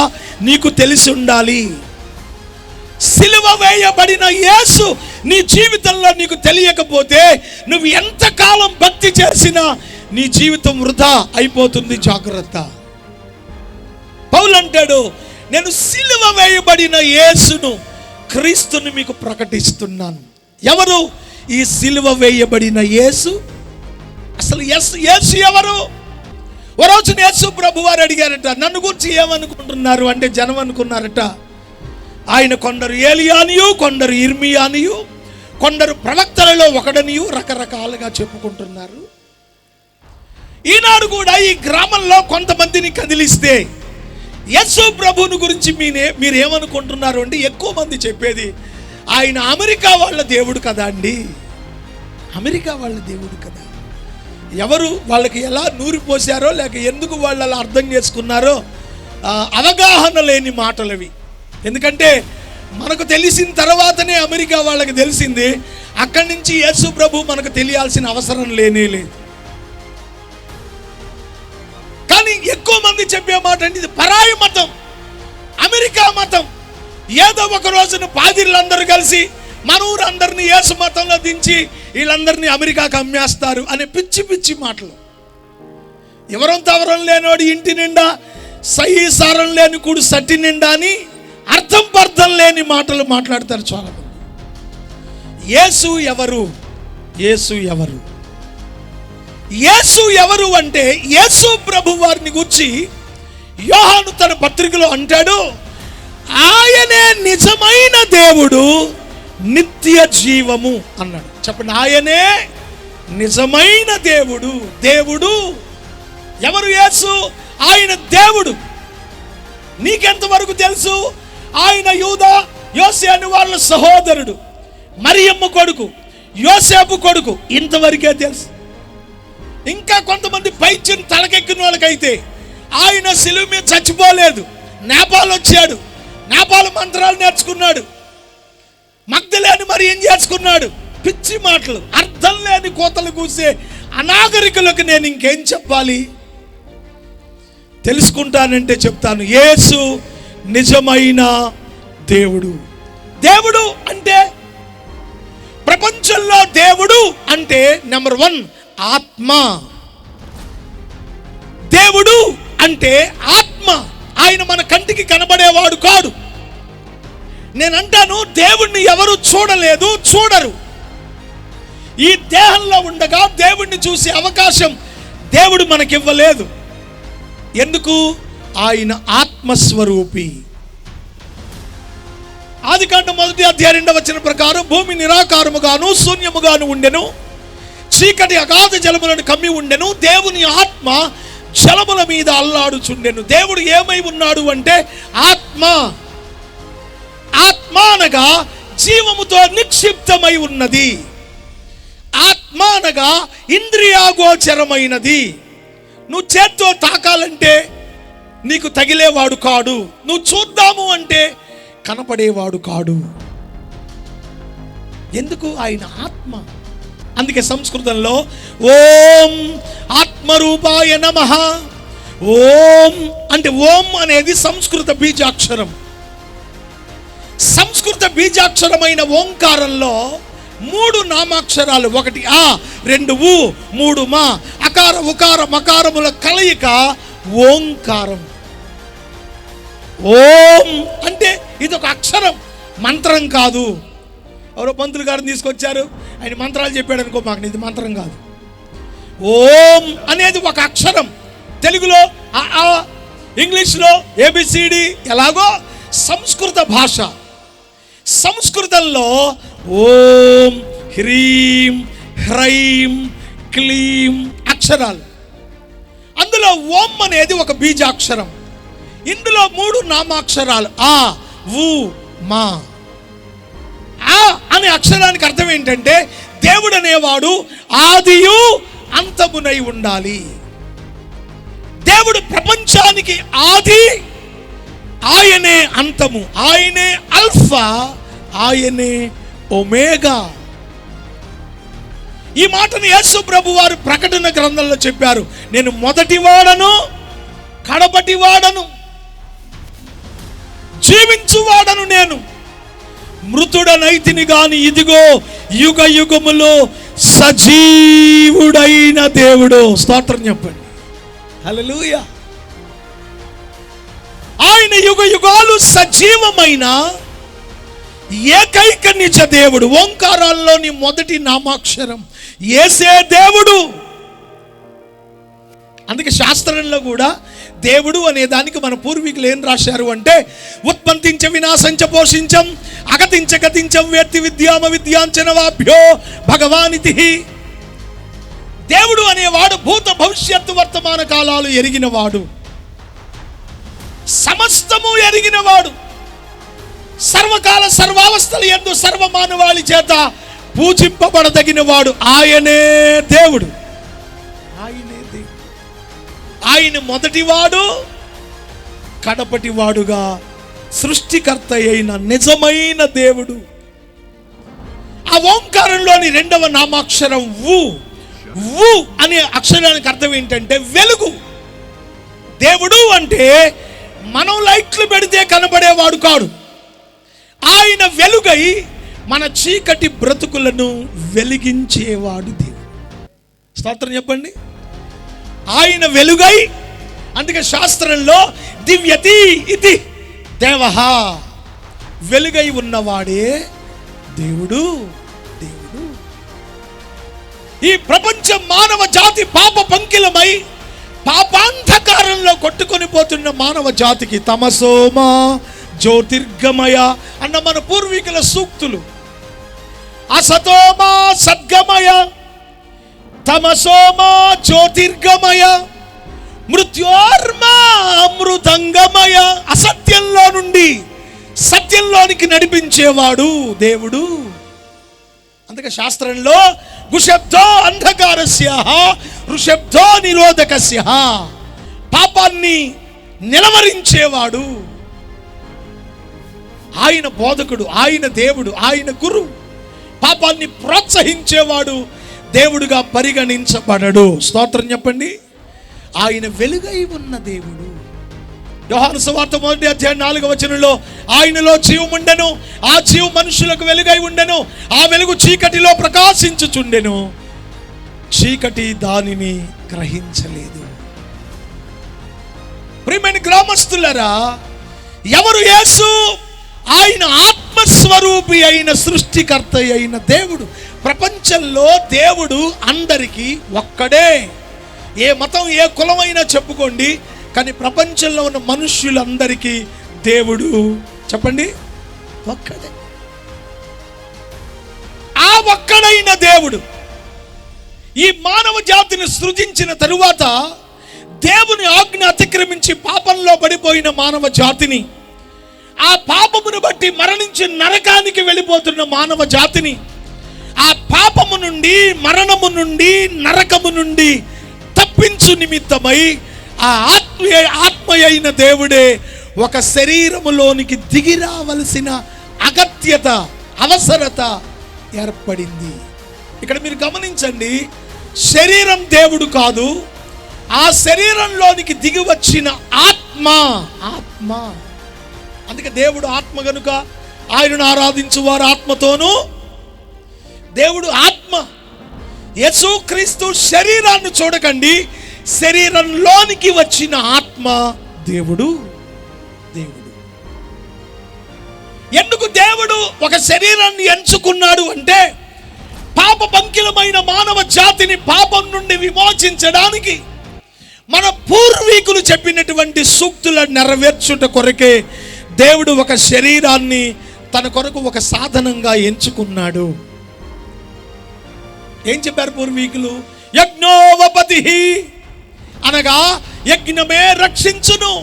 నీకు తెలిసి ఉండాలి. సిలువ వేయబడిన యేసు నీ జీవితంలో నీకు తెలియకపోతే నువ్వు ఎంతకాలం భక్తి చేసినా నీ జీవితం వృధా అయిపోతుంది. జాగ్రత్త. పౌలు అంటాడు, నేను సిలువ వేయబడిన యేసును, క్రీస్తుని మీకు ప్రకటిస్తున్నాను. ఎవరు ఈ సిలువ వేయబడిన యేసు? అసలు యేసు ఎవరు? ఓ రోజు యేసు ప్రభు వారు అడిగారట, నన్ను గురించి ఏమనుకుంటున్నారు అంటే జనం అనుకున్నారట, ఆయన కొందరు ఏలియానియు, కొందరు ఇర్మియానియు, కొందరు ప్రవక్తలలో ఒకడనియు రకరకాలుగా చెప్పుకుంటున్నారు. ఈనాడు కూడా ఈ గ్రామంలో కొంతమందిని కదిలిస్తే యేసు ప్రభువుని గురించి మీరు ఏమనుకుంటున్నారు అంటే ఎక్కువ మంది చెప్పేది, ఆయన అమెరికా వాళ్ళ దేవుడు కదా అండి, అమెరికా వాళ్ళ దేవుడు కదా. ఎవరు వాళ్ళకి ఎలా నూరిపోసారో లేక ఎందుకు వాళ్ళు అలా అర్థం చేసుకున్నారో అవగాహన లేని మాటలవి. ఎందుకంటే మనకు తెలిసిన తర్వాతనే అమెరికా వాళ్ళకి తెలిసింది, అక్కడి నుంచి యేసు ప్రభు మనకు తెలియాల్సిన అవసరం లేనే లేదు. కానీ ఎక్కువ మంది చెప్పే మాట అంటే ఇది పరాయి మతం, అమెరికా మతం. ఏదో ఒక రోజున పాదిరులందరూ కలిసి మన ఊరందరినీ యేసు మతంలో దించి వీళ్ళందరినీ అమెరికాకు అమ్మేస్తారు అనే పిచ్చి పిచ్చి మాటలు. ఎవరం తవరం లేనోడు ఇంటి నిండా సహీ సారం లేని కూడు సట్టి నిండా అని అర్థం పర్థం లేని మాటలు మాట్లాడతారు చాలా మంది. యేసు ఎవరు? యేసు ఎవరు? యేసు ఎవరు అంటే యేసు ప్రభు వారిని గురించి యోహాను తన పత్రికలో అంటాడు, ఆయనే నిజమైన దేవుడు, నిత్య జీవము అన్నాడు. చెప్పండి, ఆయనే నిజమైన దేవుడు. దేవుడు ఎవరు? యేసు. ఆయన దేవుడు. నీకెంతవరకు తెలుసు? ఆయన యూదా యోసేపు వాళ్ళ సహోదరుడు, మరియమ్మ కొడుకు, యోసేపు కొడుకు, ఇంతవరకే తెలుసు. ఇంకా కొంతమంది పైచ్యం తలకెక్కిన వాళ్ళకైతే ఆయన సిలువ మీద చచ్చిపోలేదు, నేపాల్ వచ్చాడు, నేపాల్ మంత్రాలు నేర్చుకున్నాడు, మగ్ధలేని మరి ఏం చేసుకున్నాడు. పిచ్చి మాటలు, అర్థం లేని కోతలు కూసే అనాగరికులకు నేను ఇంకేం చెప్పాలి? తెలుసుకుంటానంటే చెప్తాను. యేసు నిజమైన దేవుడు. దేవుడు అంటే ప్రపంచంలో దేవుడు అంటే నెంబర్ 1 ఆత్మ. దేవుడు అంటే ఆత్మ. ఆయన మన కంటికి కనబడేవాడు కాదు. నేను అంటాను, దేవుణ్ణి ఎవరు చూడలేదు, చూడరు. ఈ దేహంలో ఉండగా దేవుణ్ణి చూసే అవకాశం దేవుడు మనకివ్వలేదు. ఎందుకు? ఆయన ఆత్మస్వరూపి. ఆదికాండం 1:2 ప్రకారం భూమి నిరాకారముగాను శూన్యముగాను ఉండెను, చీకటి అగాధ జలములను కమ్మి ఉండెను, దేవుని ఆత్మ జలముల మీద అల్లాడుచుండెను. దేవుడు ఏమై ఉన్నాడు అంటే ఆత్మ. ఆత్మ అనగా జీవముతో నిక్షిప్తమై ఉన్నది. ఆత్మ అనగా ఇంద్రియాగోచరమైనది. నువ్వు చేత్తో తాకాలంటే నీకు తగిలేవాడు కాడు, నువ్వు చూద్దాము అంటే కనపడేవాడు కాడు. ఎందుకు? ఆయన ఆత్మ. అందుకే సంస్కృతంలో ఓం ఆత్మరూపాయ నమః. ఓం అంటే ఓం అనేది సంస్కృత బీజాక్షరం. సంస్కృత బీజాక్షరమైన ఓంకారంలో 3 నామాక్షరాలు, 1 ఆ, 2 ఊ, 3 మా, అకార ఉకార మకారముల కలయిక ఓంకారం. ఓం అంటే ఇది ఒక అక్షరం, మంత్రం కాదు. ఎవరో పంతులు గారిని తీసుకొచ్చారు, ఆయన మంత్రాలు చెప్పాడు అనుకో, మాకు ఇది మంత్రం కాదు. ఓం అనేది ఒక అక్షరం. తెలుగులో ఆ, ఇంగ్లీష్లో ఏబిసిడి, ఎలాగో సంస్కృత భాష. సంస్కృతంలో ఓం, హ్రీం, హ్రైం, క్లీం అక్షరాలు. అందులో ఓం అనేది ఒక బీజాక్షరం. ఇందులో 3 నామాక్షరాలు ఆ, ఊ, మా. ఆ అనే అక్షరానికి అర్థం ఏంటంటే దేవుడు అనేవాడు ఆదియు అంతమునై ఉండాలి. దేవుడు ప్రపంచానికి ఆది ఆయనే అంతము, ఆయనే అల్ఫా, ఆయనే ఒమేగా. ఈ మాటను యేసు ప్రభు వారు ప్రకటన గ్రంథంలో చెప్పారు. నేను మొదటి వాడను, కడపటి వాడను, జీవించువాడను, నేను మృతుడనైతిని గాని ఇదిగో యుగ యుగములో సజీవుడైన దేవుడు. స్తోత్రం చెప్పండి, హల్లెలూయా. ఆయన యుగ యుగాలు సజీవమైన ఏకైక నిజ దేవుడు. ఓంకారాల్లోని మొదటి నామాక్షరం యేసే దేవుడు. అందుకే శాస్త్రంలో కూడా దేవుడు అనే దానికి మన పూర్వీకులు ఏం రాశారు అంటే, ఉత్పత్తించ వినాశంచ పోషించం అగతించ గతించం వేత్తి విద్యామ విద్యాంచనవాభ్యో భగవానితి. దేవుడు అనేవాడు భూత భవిష్యత్తు వర్తమాన కాలాలు ఎరిగినవాడు, సమస్తము ఎరిగినవాడు, సర్వకాల సర్వావస్థల యందు సర్వమానవాళి చేత పూజింపబడదగినవాడు. ఆయనే దేవుడు, ఆయనే దేవుడు. ఆయన మొదటివాడు, కడపటివాడుగా సృష్టికర్త అయిన నిజమైన దేవుడు. ఆ ఓంకారంలోని రెండవ నామాక్షరం వు. వు అనే అక్షరానికి అర్థం ఏంటంటే వెలుగు. దేవుడు అంటే మనం లైట్లు పెడితే కనబడేవాడు కాడు. ఆయన వెలుగై మన చీకటి బ్రతుకులను వెలిగించేవాడు దేవుడు. స్తోత్రం చెప్పండి. ఆయన వెలుగై, అందుకే శాస్త్రంలో దివ్యతి ఇది దేవః, వెలుగై ఉన్నవాడే దేవుడు. దేవుడు ఈ ప్రపంచ మానవ జాతి పాప పంకిలమై పాపాంధకారంలో కొట్టుకొని పోతున్న మానవ జాతికి తమసోమా జ్యోతిర్గమయ అన్న మన పూర్వీకుల సూక్తులు, అసతోమా సద్గమయ, తమసోమా జ్యోతిర్గమయ, మృత్యోర్మా అమృతంగమయ, అసత్యంలో నుండి సత్యంలోనికి నడిపించేవాడు దేవుడు. అందుకే శాస్త్రంలో గుశబ్దో అంధకారస్య ఋషబ్దో నిరోధకస్య, పాపాన్ని నిలవరించేవాడు. ఆయన బోధకుడు, ఆయన దేవుడు, ఆయన గురువు. పాపాన్ని ప్రోత్సహించేవాడు దేవుడుగా పరిగణించబడడు. స్తోత్రం చెప్పండి. ఆయన వెలుగై ఉన్న దేవుడు. యోహాను సువార్త 1వ అధ్యాయం 4వ వచనంలో ఆయనలో జీవం ఉండెను, ఆ జీవం మనుషులకు వెలుగై ఉండెను, ఆ వెలుగు చీకటిలో ప్రకాశించుచుండెను, చీకటి దానిని గ్రహించలేదు. ప్రియమైన గ్రామస్తులారా, ఎవరు యేసు? ఆయన ఆత్మస్వరూపి అయిన సృష్టికర్త అయిన దేవుడు. ప్రపంచంలో దేవుడు అందరికీ ఒక్కడే. ఏ మతం ఏ కులమైనా చెప్పుకోండి, కానీ ప్రపంచంలో ఉన్న మనుష్యులందరికీ దేవుడు చెప్పండి ఒక్కడే. ఆ ఒక్కడైన దేవుడు ఈ మానవ జాతిని సృజించిన తరువాత దేవుని ఆజ్ఞ అతిక్రమించి పాపంలో పడిపోయిన మానవ జాతిని, ఆ పాపమును బట్టి మరణించి నరకానికి వెళ్ళిపోతున్న మానవ జాతిని, ఆ పాపము నుండి, మరణము నుండి, నరకము నుండి తప్పించు నిమిత్తమై ఆ ఆత్మ అయిన దేవుడే ఒక శరీరములోనికి దిగి రావలసిన అగత్యత, అవసరత ఏర్పడింది. ఇక్కడ మీరు గమనించండి, శరీరం దేవుడు కాదు, ఆ శరీరంలోనికి దిగి వచ్చిన ఆత్మ. అందుకే దేవుడు ఆత్మ గనుక ఆయనను ఆరాధించు వారు ఆత్మతోనూ. దేవుడు ఆత్మ. యేసుక్రీస్తు శరీరాన్ని చూడకండి, శరీరంలోనికి వచ్చిన ఆత్మ దేవుడు. ఎందుకు దేవుడు ఒక శరీరాన్ని ఎంచుకున్నాడు అంటే, పాప పంకిలమైన మానవ జాతిని పాపం నుండి విమోచించడానికి, మన పూర్వీకులు చెప్పినటువంటి సూక్తులను నెరవేర్చుట కొరకే దేవుడు ఒక శరీరాన్ని తన కొరకు ఒక సాధనంగా ఎంచుకున్నాడు. ఏం చెప్పారు పూర్వీకులు? యజ్ఞోవపతి అనగా యజ్ఞమే రక్షించును.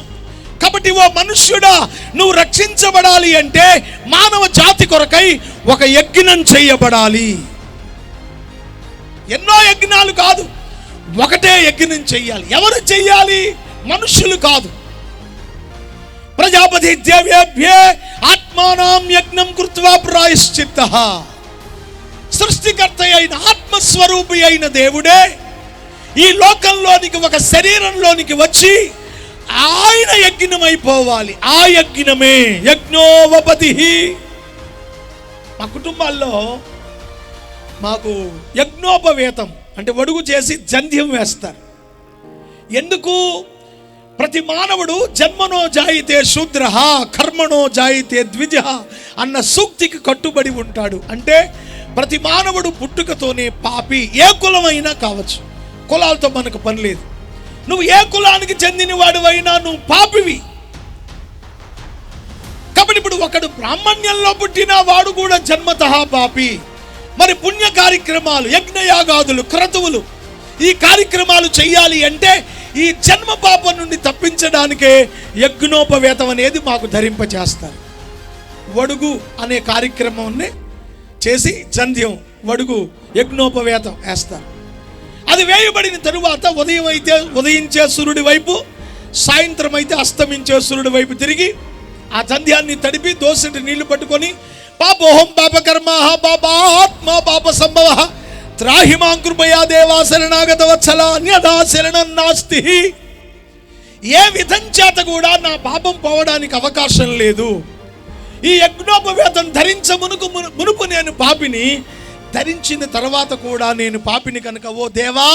కాబట్టి ఓ మనుష్యుడా, నువ్వు రక్షించబడాలి అంటే మానవ జాతి కొరకై ఒక యజ్ఞం చేయబడాలి. ఎన్నో యజ్ఞాలు కాదు, ఒకటే యజ్ఞం చెయ్యాలి. ఎవరు చెయ్యాలి? మనుష్యులు కాదు. ప్రజాపతి దేవేభ్యే ఆత్మానాం యజ్ఞం కృత్వా ప్రాయశ్చిత్తః. సృష్టికర్త అయిన ఆత్మస్వరూపి అయిన దేవుడే ఈ లోకంలోనికి ఒక శరీరంలోనికి వచ్చి ఆయన యజ్ఞమైపోవాలి. ఆ యజ్ఞమే యజ్ఞోపపతి. మా కుటుంబాల్లో మాకు యజ్ఞోపవేతం అంటే వడుగు చేసి జంధ్యం వేస్తారు. ఎందుకు? ప్రతి మానవుడు జన్మనో జాయితే శూద్ర కర్మణో జాయితే ద్విజ అన్న సూక్తికి కట్టుబడి ఉంటాడు. అంటే ప్రతి మానవుడు పుట్టుకతోనే పాపి. ఏ కులమైనా కావచ్చు, కులాలతో మనకు పని లేదు. నువ్వు ఏ కులానికి చెందిన వాడివైనా నువ్వు పాపివి. కాబట్టి ఇప్పుడు ఒకడు బ్రాహ్మణ్యంలో పుట్టిన వాడు కూడా జన్మతః పాపి. మరి పుణ్య కార్యక్రమాలు, యజ్ఞయాగాదులు, క్రతువులు, ఈ కార్యక్రమాలు చెయ్యాలి అంటే ఈ జన్మ పాపం నుండి తప్పించడానికే యజ్ఞోపవేతం అనేది మాకు ధరింపచేస్తారు. వడుగు అనే కార్యక్రమాన్ని చేసి జంధ్యం, వడుగు, యజ్ఞోపవేతం వేస్తారు. అది వేయబడిన తరువాత ఉదయం అయితే ఉదయించే సూర్యుడి వైపు, సాయంత్రం అయితే అస్తమించే సూర్యుడి వైపు తిరిగి ఆ జంధ్యాన్ని తడిపి దోసటి నీళ్లు పట్టుకొని పాపోహం పాపకర్మ పాపాత్మ పాప సంభవ త్రాహిమాం కృపయా దేవా శరణాగత వత్సల అన్యథా శరణం నాస్తి. ఏ విధం చేత కూడా నా పాపం పోవడానికి అవకాశం లేదు. ఈ యజ్ఞోపవేతం మునుపు నేను పాపిని, ధరించిన తర్వాత కూడా నేను పాపిని కనుక ఓ దేవా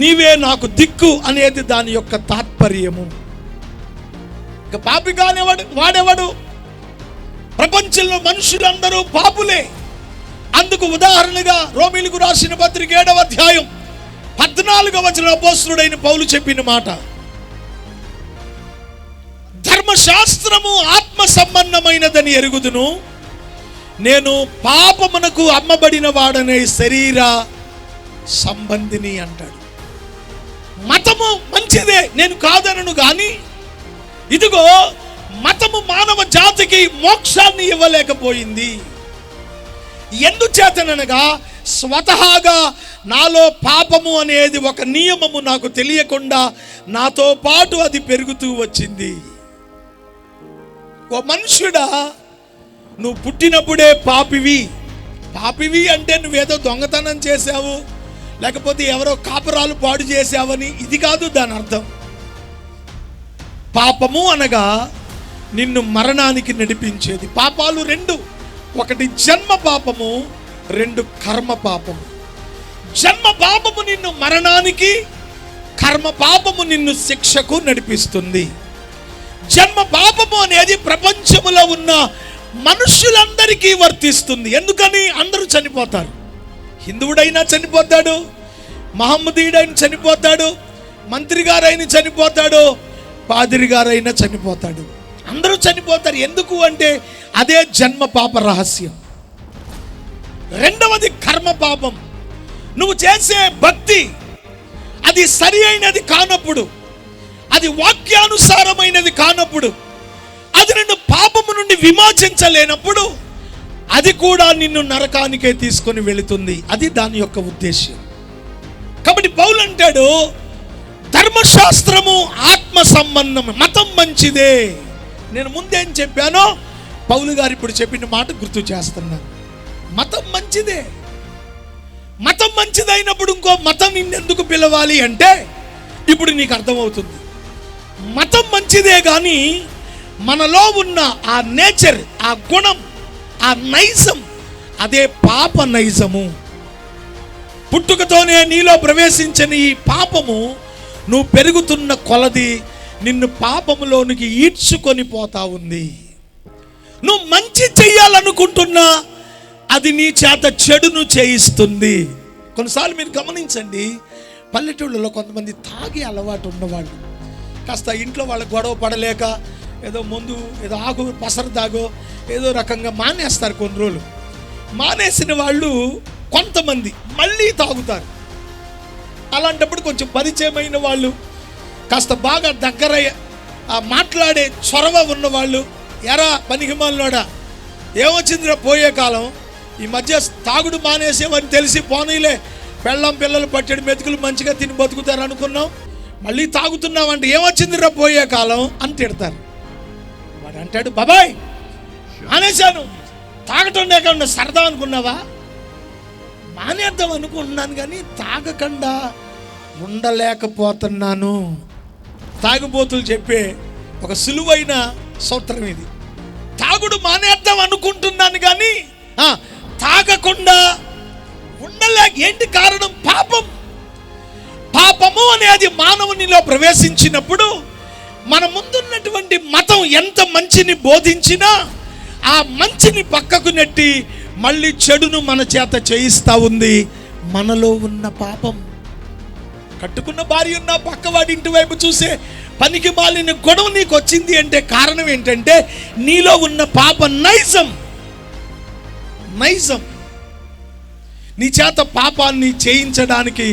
నీవే నాకు దిక్కు అనేది దాని యొక్క తాత్పర్యము. ఇక పాపి కానివాడు వాడెవడు? ప్రపంచంలో మనుషులందరూ పాపులే. అందుకు ఉదాహరణగా రోమీయులకు రాసిన పత్రిక 7వ అధ్యాయం 14వ వచనం అపోస్తలుడైన పౌలు చెప్పిన మాట, ధర్మశాస్త్రము ఆత్మ సంబంధమైనదని ఎరుగుదును, నేను పాపమునకు అమ్మబడిన వాడనే శరీర సంబంధిని అంటాడు. మతము మంచిదే, నేను కాదనను కానీ ఇదిగో మతము మానవ జాతికి మోక్షాన్ని ఇవ్వలేకపోయింది. ఎందుచేతనగా స్వతహాగా నాలో పాపము అనేది ఒక నియమము నాకు తెలియకుండా నాతో పాటు అది పెరుగుతూ వచ్చింది. ఓ మనుష్యుడా, నువ్వు పుట్టినప్పుడే పాపివి. పాపివి అంటే నువ్వేదో దొంగతనం చేసావు, లేకపోతే ఎవరో కాపురాలు పాడు చేసావని ఇది కాదు దాని అర్థం. పాపము అనగా నిన్ను మరణానికి నడిపించేది. పాపాలు రెండు, ఒకటి జన్మ పాపము, రెండు కర్మ పాపము. జన్మ పాపము నిన్ను మరణానికి, కర్మ పాపము నిన్ను శిక్షకు నడిపిస్తుంది. జన్మ పాపము అనేది ప్రపంచములో ఉన్న మనుషులందరికీ వర్తిస్తుంది. ఎందుకని? అందరూ చనిపోతారు. హిందువుడైనా చనిపోతాడు, మహమ్మదీయుడైనా చనిపోతాడు, మంత్రి గారైనా చనిపోతాడు, పాదిరి గారైనా చనిపోతాడు. అందరూ చనిపోతారు. ఎందుకు అంటే అదే జన్మ పాప రహస్యం. రెండవది కర్మ పాపం. నువ్వు చేసే భక్తి అది సరి అయినది కానప్పుడు, అది వాక్యానుసారమైనది కానప్పుడు, అది నిన్ను పాపము నుండి విమోచించలేనప్పుడు అది కూడా నిన్ను నరకానికే తీసుకొని వెళుతుంది. అది దాని యొక్క ఉద్దేశ్యం. కాబట్టి పౌలు అంటాడు, ధర్మశాస్త్రము ఆత్మ సంబంధం, మతం మంచిదే. నేను ముందేం చెప్పానో పౌలు గారు ఇప్పుడు చెప్పిన మాట గుర్తు చేస్తున్నాను. మతం మంచిదే. మతం మంచిదైనప్పుడు ఇంకో మతం నిన్నెందుకు పిలవాలి అంటే ఇప్పుడు నీకు అర్థమవుతుంది. మతం మంచిదే కానీ మనలో ఉన్న ఆ నేచర్, ఆ గుణం, ఆ నైజం అదే పాప నైజము. పుట్టుకతోనే నీలో ప్రవేశించిన ఈ పాపము నువ్వు పెరుగుతున్న కొలది నిన్ను పాపములోనికి ఈడ్చుకొని పోతా ఉంది. నువ్వు మంచి చెయ్యాలనుకుంటున్నా అది నీ చేత చెడును చేయిస్తుంది. కొన్నిసార్లు మీరు గమనించండి, పల్లెటూళ్ళలో కొంతమంది తాగే అలవాటు ఉన్నవాళ్ళు కాస్త ఇంట్లో వాళ్ళ గొడవ పడలేక ఏదో ముందు ఏదో ఆగు పసరు తాగో ఏదో రకంగా మానేస్తారు. కొన్ని రోజులు మానేసిన వాళ్ళు కొంతమంది మళ్ళీ తాగుతారు. అలాంటప్పుడు కొంచెం పరిచయమైన వాళ్ళు, కాస్త బాగా దగ్గర మాట్లాడే చొరవ ఉన్నవాళ్ళు, ఎరా పనికిమాలినోడా ఏమొచ్చిందిరా పోయే కాలం, ఈ మధ్య తాగుడు మానేసేవని తెలిసి పోనీలే పెళ్ళం పిల్లలు పట్టెడు మెతుకులు మంచిగా తిని బతుకుతారు అనుకున్నాం, మళ్ళీ తాగుతున్నావంటే ఏమొచ్చిందిరా పోయే కాలం అని తిడతారు. అంటాడు, బాబాయ్ మానేశాను, తాగటం లేకుండా సరదా అనుకున్నావా? మానేద్దాం అనుకుంటున్నాను కానీ తాగకుండా ఉండలేకపోతున్నాను. తాగుబోతులు చెప్పే ఒక సులువైన సూత్రం ఇది. తాగుడు మానేద్దాం అనుకుంటున్నాను కానీ తాగకుండా ఏంటి కారణం? పాపము అనేది మానవునిలో ప్రవేశించినప్పుడు మన ముందున్నటువంటి మతం ఎంత మంచిని బోధించినా ఆ మంచిని పక్కకు నెట్టి మళ్ళీ చెడును మన చేత చేయిస్తా ఉంది మనలో ఉన్న పాపం. కట్టుకున్న భార్య ఉన్న పక్కవాడి ఇంటి వైపు చూసే పనికి మాలిన గొడవ నీకు వచ్చింది అంటే కారణం ఏంటంటే నీలో ఉన్న పాప నైజం నీ చేత పాపాన్ని చేయించడానికి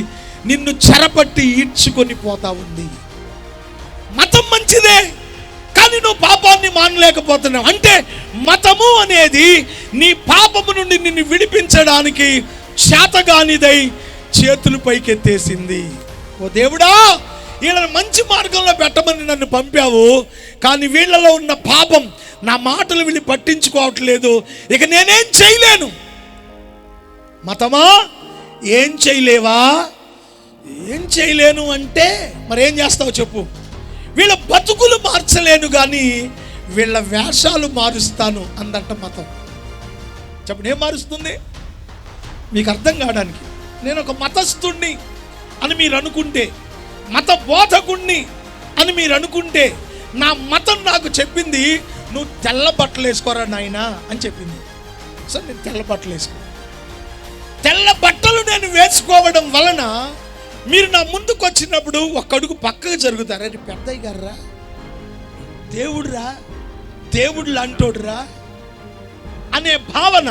నిన్ను చెరపట్టి ఈడ్చుకొని పోతా ఉంది. మతం మంచిదే కానీ నువ్వు పాపాన్ని మానలేకపోతున్నావు. అంటే మతము అనేది నీ పాపము నుండి నిన్ను విడిపించడానికి చేతగానిదై చేతులు పైకెత్తేసింది. ఓ దేవుడా, వీళ్ళని మంచి మార్గంలో పెట్టమని నన్ను పంపావు, కానీ వీళ్ళలో ఉన్న పాపం నా మాటలు వీళ్ళు పట్టించుకోవట్లేదు, ఇక నేనేం చేయలేను. మతమా ఏం చేయలేవా? ఏం చేయలేను అంటే మరి ఏం చేస్తావు చెప్పు? వీళ్ళ బతుకులు మార్చలేను కానీ వీళ్ళ వేషాలు మారుస్తాను అందంట మతం. చెప్పండి, ఏం మారుస్తుంది? మీకు అర్థం కావడానికి, నేను ఒక మతస్థుణ్ణి అని మీరు అనుకుంటే, మత బోధకుణ్ణి అని మీరు అనుకుంటే, నా మతం నాకు చెప్పింది నువ్వు తెల్ల బట్టలు వేసుకోరా నాయనా అని చెప్పింది. సో నేను తెల్ల బట్టలు వేసుకో. తెల్ల బట్టలు నేను వేసుకోవడం వలన మీరు నా ముందుకు వచ్చినప్పుడు ఒక్క అడుగు పక్కకు జరుగుతారా? పెద్దయ్య గారురా, దేవుడురా, దేవుడు లాంటోడురా అనే భావన.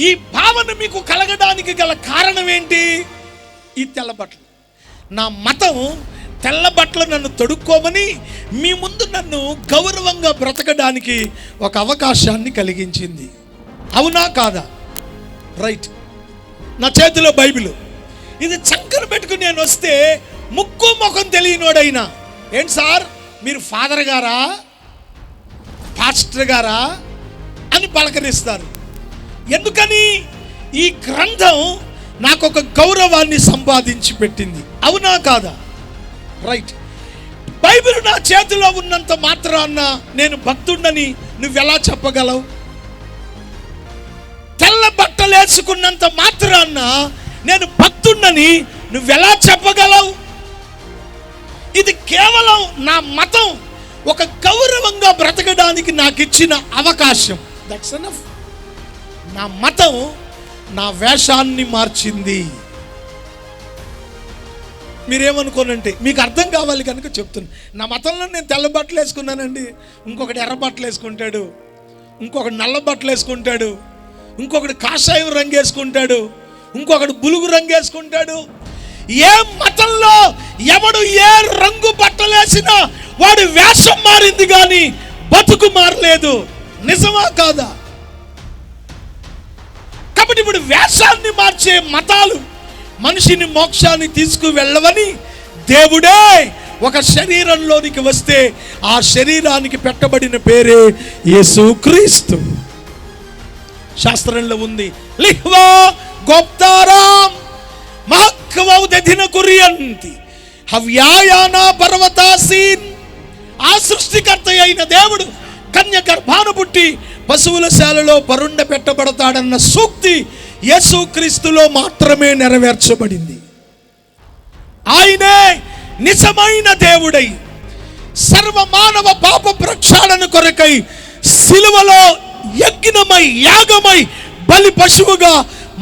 ఈ భావన మీకు కలగడానికి గల కారణం ఏంటి? ఈ తెల్ల బట్టలు. నా మతం తెల్ల బట్టలు నన్ను తొడుక్కోమని మీ ముందు నన్ను గౌరవంగా బ్రతకడానికి ఒక అవకాశాన్ని కలిగించింది. అవునా కాదా? రైట్. నా చేతిలో బైబిల్, ఇది చక్కన పెట్టుకుని నేను వస్తే ముక్కు ముఖం తెలియనోడైనా, ఏంటి సార్ మీరు ఫాదర్ గారా, పాస్టర్ గారా అని పలకరిస్తారు. ఎందుకని? ఈ గ్రంథం నాకు ఒక గౌరవాన్ని సంపాదించి పెట్టింది. అవునా కాదా? రైట్. బైబిల్ నా చేతిలో ఉన్నంత మాత్రాన నేను భక్తుడని నువ్వెలా చెప్పగలవు? తెల్ల బట్టలు వేసుకున్నంత మాత్రాన నేను భక్తుడని నువ్వెలా చెప్పగలవు? ఇది కేవలం నా మతం ఒక గౌరవంగా బ్రతకడానికి నాకు ఇచ్చిన అవకాశం. That's enough. నా మతం నా వేషాన్ని మార్చింది. మీరేమనుకోనంటే మీకు అర్థం కావాలి కనుక చెప్తున్నాను. నా మతంలో నేను తెల్ల బట్టలు వేసుకున్నానండి, ఇంకొకటి ఎర్ర బట్టలు వేసుకుంటాడు, ఇంకొకటి నల్ల బట్టలు వేసుకుంటాడు, ఇంకొకటి కాషాయం రంగు వేసుకుంటాడు, ఇంకొకటి బులుగు రంగు వేసుకుంటాడు. ఏ మతంలో ఎవడు ఏ రంగు బట్టలు వేసినా వాడి వేషం మారింది కానీ బతుకు మారలేదు. నిజమా కాదా? కాబట్టి ఇప్పుడు వేషాన్ని మార్చే మతాలు మనిషిని మోక్షాన్ని తీసుకువెళ్ళవని దేవుడే ఒక శరీరంలోనికి వస్తే ఆ శరీరానికి పెట్టబడిన పేరే యేసుక్రీస్తు. శాస్త్రంలో ఉంది, లిహ్వా గోప్తారాం మహక్వౌ దధిన కురియంతి హవ్యాయానా పర్వతాసీన్. ఆ సృష్టికర్త అయిన దేవుడు కన్య గర్భాన పుట్టి పశువుల శాలలో పరుండ పెట్టబడతాడన్న సూక్తి యేసుక్రీస్తులో మాత్రమే నెరవేర్చబడింది. ఆయనే నిజమైన దేవుడై సర్వమానవ పాప ప్రక్షాళన కొరకై సిలువలో యజ్ఞమై యాగమై బలి పశువుగా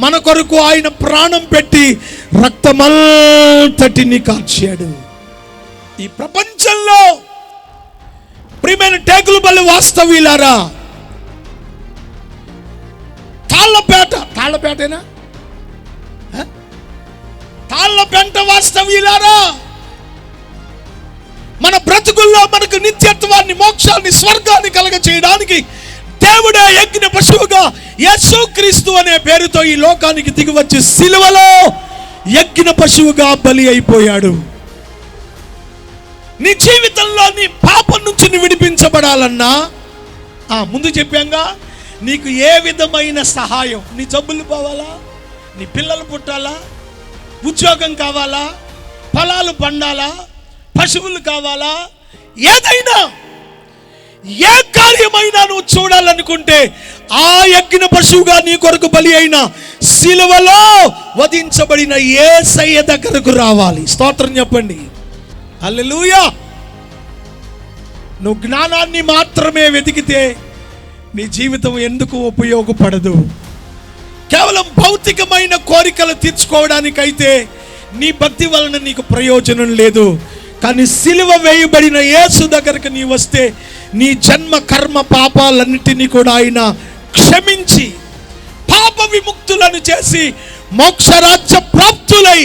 మన కొరకు ఆయన ప్రాణం పెట్టి రక్తమంతటిని కార్చాడు. ఈ ప్రపంచంలో ప్రియమైన టేకులు బలి వాస్తవ్యులారా, తాళ్ళపేటేనా తాళ్ళపేట వాస్తవ్యులారా, మన బ్రతుకుల్లో మనకు నిత్యత్వాన్ని, మోక్షాన్ని, స్వర్గాన్ని కలగ చేయడానికి దేవుడే యజ్ఞ పశువుగా యేసుక్రీస్తు అనే పేరుతో ఈ లోకానికి దిగివచ్చి సిలువలో యజ్ఞ పశువుగా బలి అయిపోయాడు. నీ జీవితంలో నీ పాపం నుంచి నువ్వు విడిపించబడాలన్నా ముందు చెప్పాంగా, నీకు ఏ విధమైన సహాయం, నీ జబ్బులు పోవాలా, నీ పిల్లలు పుట్టాలా, ఉద్యోగం కావాలా, పొలాలు పండాలా, పశువులు కావాలా, ఏదైనా ఏ కార్యమైనా నువ్వు చూడాలనుకుంటే ఆ యజ్ఞ పశువుగా నీ కొరకు బలి అయిన సిలువలో వధించబడిన యేసయ్య దగ్గరకు రావాలి. స్తోత్రం చెప్పండి. హల్లెలూయా. నువ్వు జ్ఞానాన్ని మాత్రమే వెతికితే నీ జీవితం ఎందుకు ఉపయోగపడదు. కేవలం భౌతికమైన కోరికలు తీర్చుకోవడానికైతే నీ భక్తి వలన నీకు ప్రయోజనం లేదు. కానీ సిలువ వేయబడిన యేసు దగ్గరకు నీ వస్తే నీ జన్మ కర్మ పాపాలన్నిటినీ కూడా ఆయన క్షమించి పాప విముక్తులను చేసి మోక్షరాజ్య ప్రాప్తులై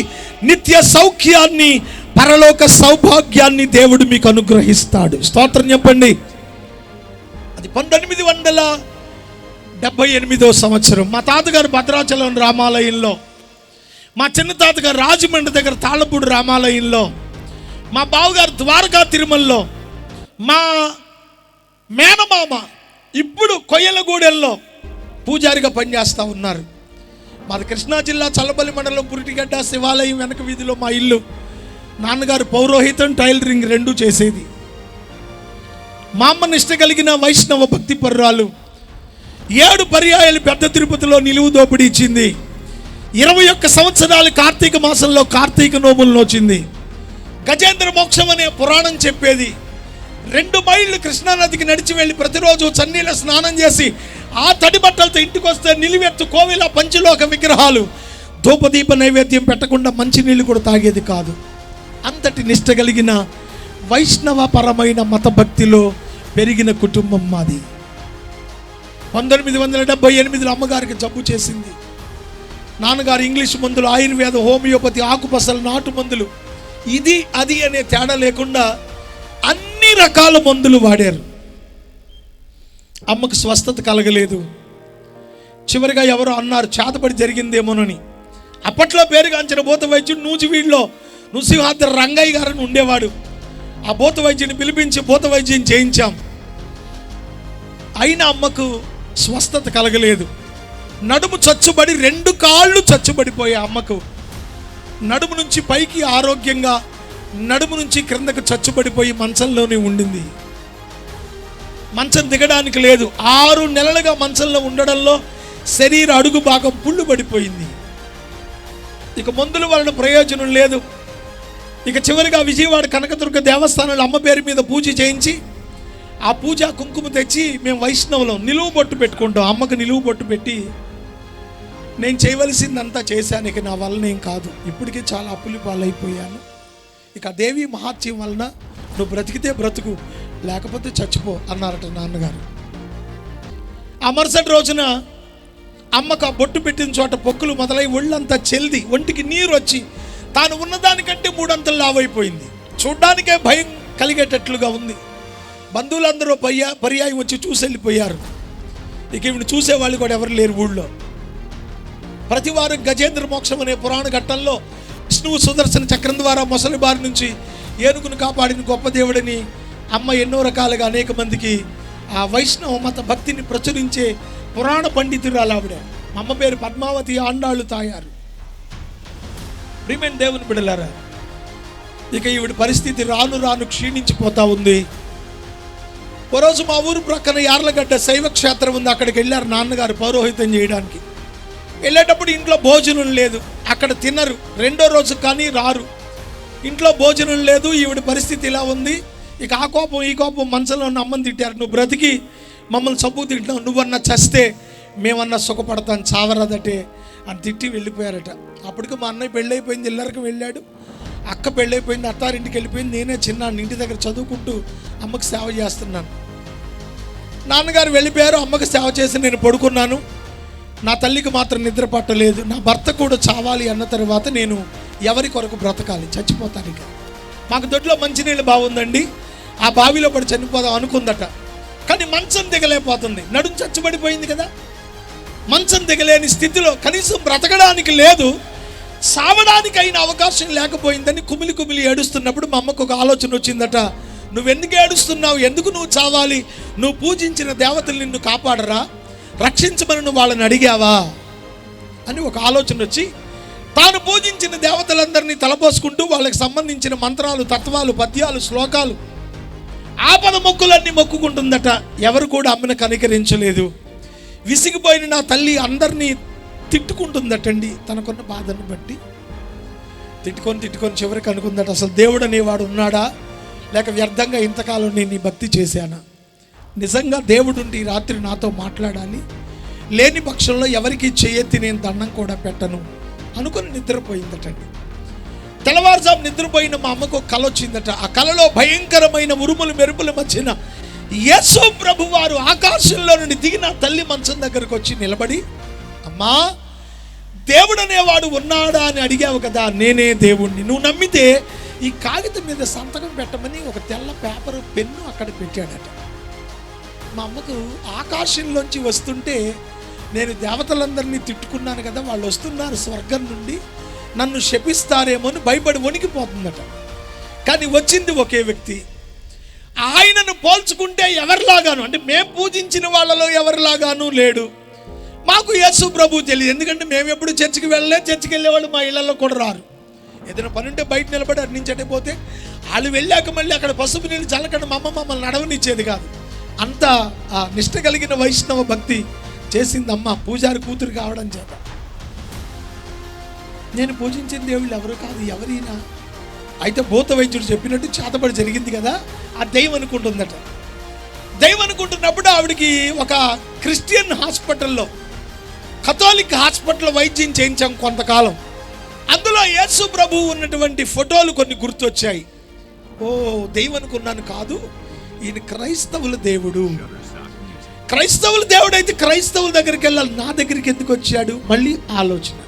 నిత్య సౌఖ్యాన్ని, పరలోక సౌభాగ్యాన్ని దేవుడు మీకు అనుగ్రహిస్తాడు. స్తోత్రం చెప్పండి. అది 1978 సంవత్సరం. మా తాతగారు భద్రాచలం రామాలయంలో, మా చిన్న తాతగారు రాజమండ్రి దగ్గర తాళ్ళపూడి రామాలయంలో, మా బావగారు ద్వారకా తిరుమలలో, మా మేనమామ ఇప్పుడు కొయ్యలగూడెంలో పూజారిగా పనిచేస్తూ ఉన్నారు. మాది కృష్ణా జిల్లా చల్లపల్లి మండలం పురిటిగడ్డ శివాలయం వెనక వీధిలో మా ఇల్లు. నాన్నగారు పౌరోహితం, టైలరింగ్ రెండూ చేసేది. మా అమ్మ నిష్ట కలిగిన వైష్ణవ భక్తి పర్రాలు. 7 పర్యాయాలు పెద్ద తిరుపతిలో నిలువు దోపిడీ ఇచ్చింది. 21 సంవత్సరాలు కార్తీక మాసంలో కార్తీక నోములు నోచింది. గజేంద్ర మోక్షం అనే పురాణం చెప్పేది. 2 మైళ్ళు కృష్ణానదికి నడిచి వెళ్ళి ప్రతిరోజు చన్నీళ్ళ స్నానం చేసి ఆ తడి బట్టలతో ఇంటికి వస్తే నిలువెత్తు కోవిల పంచలోక విగ్రహాలు, ధూపదీప నైవేద్యం పెట్టకుండా మంచినీళ్ళు కూడా తాగేది కాదు. అంతటి నిష్ట కలిగిన వైష్ణవపరమైన మతభక్తిలో పెరిగిన కుటుంబం మాది. 1978లో అమ్మగారికి జబ్బు చేసింది. నాన్నగారు ఇంగ్లీష్ మందులు, ఆయుర్వేద, హోమియోపతి, ఆకుపసలు, నాటు మందులు, ఇది అది అనే తేడా లేకుండా అన్ని రకాల మందులు వాడారు. అమ్మకు స్వస్థత కలగలేదు. చివరిగా ఎవరో అన్నారు చేతపడి జరిగిందేమోనని. అప్పట్లో పేరుగాంచిన భూత వైద్యుడు నూజివీడులో నృసింహాద్రి రంగయ్య గారని ఉండేవాడు. ఆ భూత వైద్యుని పిలిపించి భూత వైద్యం చేయించాం. అయినా అమ్మకు స్వస్థత కలగలేదు. నడుము చచ్చుబడి 2 కాళ్ళు చచ్చుబడిపోయే అమ్మకు నడుము నుంచి పైకి ఆరోగ్యంగా, నడుము నుంచి క్రిందకు చచ్చుబడిపోయి మంచంలోనే ఉండింది. మంచం దిగడానికి లేదు. 6 నెలలుగా మంచంలో ఉండడంలో శరీర అడుగు భాగం పుళ్ళు పడిపోయింది. ఇక మందుల వలన ప్రయోజనం లేదు. ఇక చివరిగా విజయవాడ కనకదుర్గ దేవస్థానంలో అమ్మ పేరు మీద పూజ చేయించి ఆ పూజ కుంకుమ తెచ్చి మేము వైష్ణవులం నిలువు బొట్టు పెట్టుకుంటాం. అమ్మకు నిలువు బొట్టు పెట్టి నేను చేయవలసిందంతా చేశాను. ఇక నా వలన ఏం కాదు. ఇప్పటికీ చాలా అప్పులు పాలైపోయాను. ఇక దేవి మహాత్యం వలన నువ్వు బ్రతికితే బ్రతుకు, లేకపోతే చచ్చిపో అన్నారట నాన్నగారు. ఆ మరుసటి రోజున అమ్మకు ఆ బొట్టు పెట్టిన చోట పొక్కులు మొదలై ఒళ్ళంతా చెల్ది, ఒంటికి నీరు వచ్చి తాను ఉన్నదానికంటే 3 అంతలు లావైపోయింది. చూడ్డానికే భయం కలిగేటట్లుగా ఉంది. బంధువులందరూ పర్యాయం వచ్చి చూసి వెళ్ళిపోయారు. ఇక ఈవిని చూసేవాళ్ళు కూడా ఎవరు లేరు ఊళ్ళో. ప్రతివారం గజేంద్ర మోక్షం అనే పురాణ ఘట్టంలో విష్ణువు సుదర్శన చక్రం ద్వారా మొసలి బారి నుంచి ఏనుగును కాపాడిన గొప్ప దేవుడిని అమ్మ ఎన్నో రకాలుగా అనేక మందికి ఆ వైష్ణవ మత భక్తిని ప్రచురించే పురాణ పండితురాలు ఆవిడ. అమ్మ పేరు పద్మావతి ఆండాళ్ళు తాయారు. ప్రియమైన దేవుని బిడ్డలారా, ఇక ఈవిడ పరిస్థితి రాను రాను క్షీణించిపోతా ఉంది. ఓ రోజు మా ఊరు ప్రక్కన యార్లగడ్డ శైవ క్షేత్రం ఉంది. అక్కడికి వెళ్ళారు నాన్నగారు పౌరోహితం చేయడానికి. వెళ్ళేటప్పుడు ఇంట్లో భోజనం లేదు, అక్కడ తినరు. 2వ రోజు కానీ రారు. ఇంట్లో భోజనం లేదు. ఈవిడ పరిస్థితి ఇలా ఉంది. ఇక ఆ కోపం ఈ కోపం మనసులో ఉన్న అమ్మని తిట్టారు. నువ్వు బ్రతికి మమ్మల్ని సబ్బు తింటావు, నువ్వన్నా చస్తే మేమన్నా సుఖపడతాం, చావరాదటే అని తిట్టి వెళ్ళిపోయారట. అప్పటికి మా అన్నయ్య పెళ్ళైపోయింది, ఇల్లరికి వెళ్ళాడు. అక్క పెళ్ళైపోయింది, అత్తారింటికి వెళ్ళిపోయింది. నేనే చిన్నాను ఇంటి దగ్గర చదువుకుంటూ అమ్మకి సేవ చేస్తున్నాను. నాన్నగారు వెళ్ళిపోయారు. అమ్మకి సేవ చేసి నేను పడుకున్నాను. నా తల్లికి మాత్రం నిద్ర పట్టలేదు. నా భర్త కూడా చావాలి అన్న తర్వాత నేను ఎవరి కొరకు బ్రతకాలి, చచ్చిపోతాను. ఇక మాకు దొడ్లో మంచినీళ్ళు బాగుందండి, ఆ బావిలో పడి చనిపోదాం అనుకుందట. కానీ మంచం దిగలేకపోతుంది. నడుము చచ్చిపడిపోయింది కదా. మంచం దిగలేని స్థితిలో కనీసం బ్రతకడానికి లేదు. సావడానికి అయిన అవకాశం లేకపోయిందని కుమిలి కుమిలి ఏడుస్తున్నప్పుడు మా అమ్మకు ఒక ఆలోచన వచ్చిందట. నువ్వెందుకు ఏడుస్తున్నావు? ఎందుకు నువ్వు చావాలి? నువ్వు పూజించిన దేవతలు నిన్ను కాపాడరా? రక్షించమని నువ్వు వాళ్ళని అడిగావా అని ఒక ఆలోచన వచ్చి తాను పూజించిన దేవతలందరినీ తలపోసుకుంటూ వాళ్ళకి సంబంధించిన మంత్రాలు, తత్వాలు, పద్యాలు, శ్లోకాలు, ఆపద మొక్కులన్నీ మొక్కుకుంటుందట. ఎవరు కూడా అమ్మను కనికరించలేదు. విసిగిపోయిన నా తల్లి అందరినీ తిట్టుకుంటుందటండి. తనకున్న బాధను బట్టి తిట్టుకొని చివరికి అనుకుందట, అసలు దేవుడు అనేవాడు ఉన్నాడా, లేక వ్యర్థంగా ఇంతకాలం నేను ఈ భక్తి చేశానా? నిజంగా దేవుడుండి ఈ రాత్రి నాతో మాట్లాడాలి, లేని పక్షంలో ఎవరికి చేయెత్తి నేను దండం కూడా పెట్టను అనుకుని నిద్రపోయిందటండి. తెల్లవారుజాము నిద్రపోయిన మా అమ్మకు ఒక కల వచ్చిందట. ఆ కలలో భయంకరమైన ఉరుములు మెరుపుల మధ్యన యేసు ప్రభు వారు ఆకాశంలో నుండి దిగిన తల్లి మంచం దగ్గరకు వచ్చి నిలబడి, అమ్మా, దేవుడు అనేవాడు ఉన్నాడా అని అడిగావు కదా, నేనే దేవుణ్ణి. నువ్వు నమ్మితే ఈ కాగితం మీద సంతకం పెట్టమని ఒక తెల్ల పేపరు, పెన్ను అక్కడ పెట్టాడట. మా అమ్మకు ఆకాశంలోంచి వస్తుంటే నేను దేవతలందరినీ తిట్టుకున్నాను కదా, వాళ్ళు వస్తున్నారు స్వర్గం నుండి, నన్ను శపిస్తారేమో అని భయపడి వణికిపోతుందట. కానీ వచ్చింది ఒకే వ్యక్తి. ఆయనను పోల్చుకుంటే ఎవరిలాగాను, అంటే మేము పూజించిన వాళ్ళలో ఎవరిలాగాను లేడు. మాకు యేసు ప్రభు తెలియదు, ఎందుకంటే మేము ఎప్పుడు చర్చికి వెళ్ళలేదు. చర్చికి వెళ్ళేవాళ్ళు మా ఇళ్లలో కూడా రారు. ఏదైనా పని ఉంటే బయట నిలబడి అటు నుంచి అటే పోతే వాళ్ళు వెళ్ళాక మళ్ళీ అక్కడ పసుపు నీళ్ళు చల్లకుండా మమ్మల్ని నడవనిచ్చేది కాదు. అంత నిష్ట కలిగిన వైష్ణవ భక్తి చేసిందమ్మ పూజారి కూతురు కావడం చేత. నేను పూజించిన దేవుళ్ళు ఎవరు కాదు, ఎవరైనా అయితే భూత వైద్యుడు చెప్పినట్టు చేతబడి జరిగింది కదా, ఆ దైవం అనుకుంటుందట. దైవం అనుకుంటున్నప్పుడు ఆవిడికి ఒక క్రిస్టియన్ హాస్పిటల్లో, కథోలిక్ హాస్పిటల్ వైద్యం చేయించాం కొంతకాలం. అందులో యేసు ప్రభు ఉన్నటువంటి ఫోటోలు కొన్ని గుర్తొచ్చాయి. ఓ, దైవం అనుకున్నాను, కాదు, ఈయన క్రైస్తవుల దేవుడు. క్రైస్తవుల దేవుడు అయితే క్రైస్తవుల దగ్గరికి వెళ్ళాలి, నా దగ్గరికి ఎందుకు వచ్చాడు? మళ్ళీ ఆలోచన.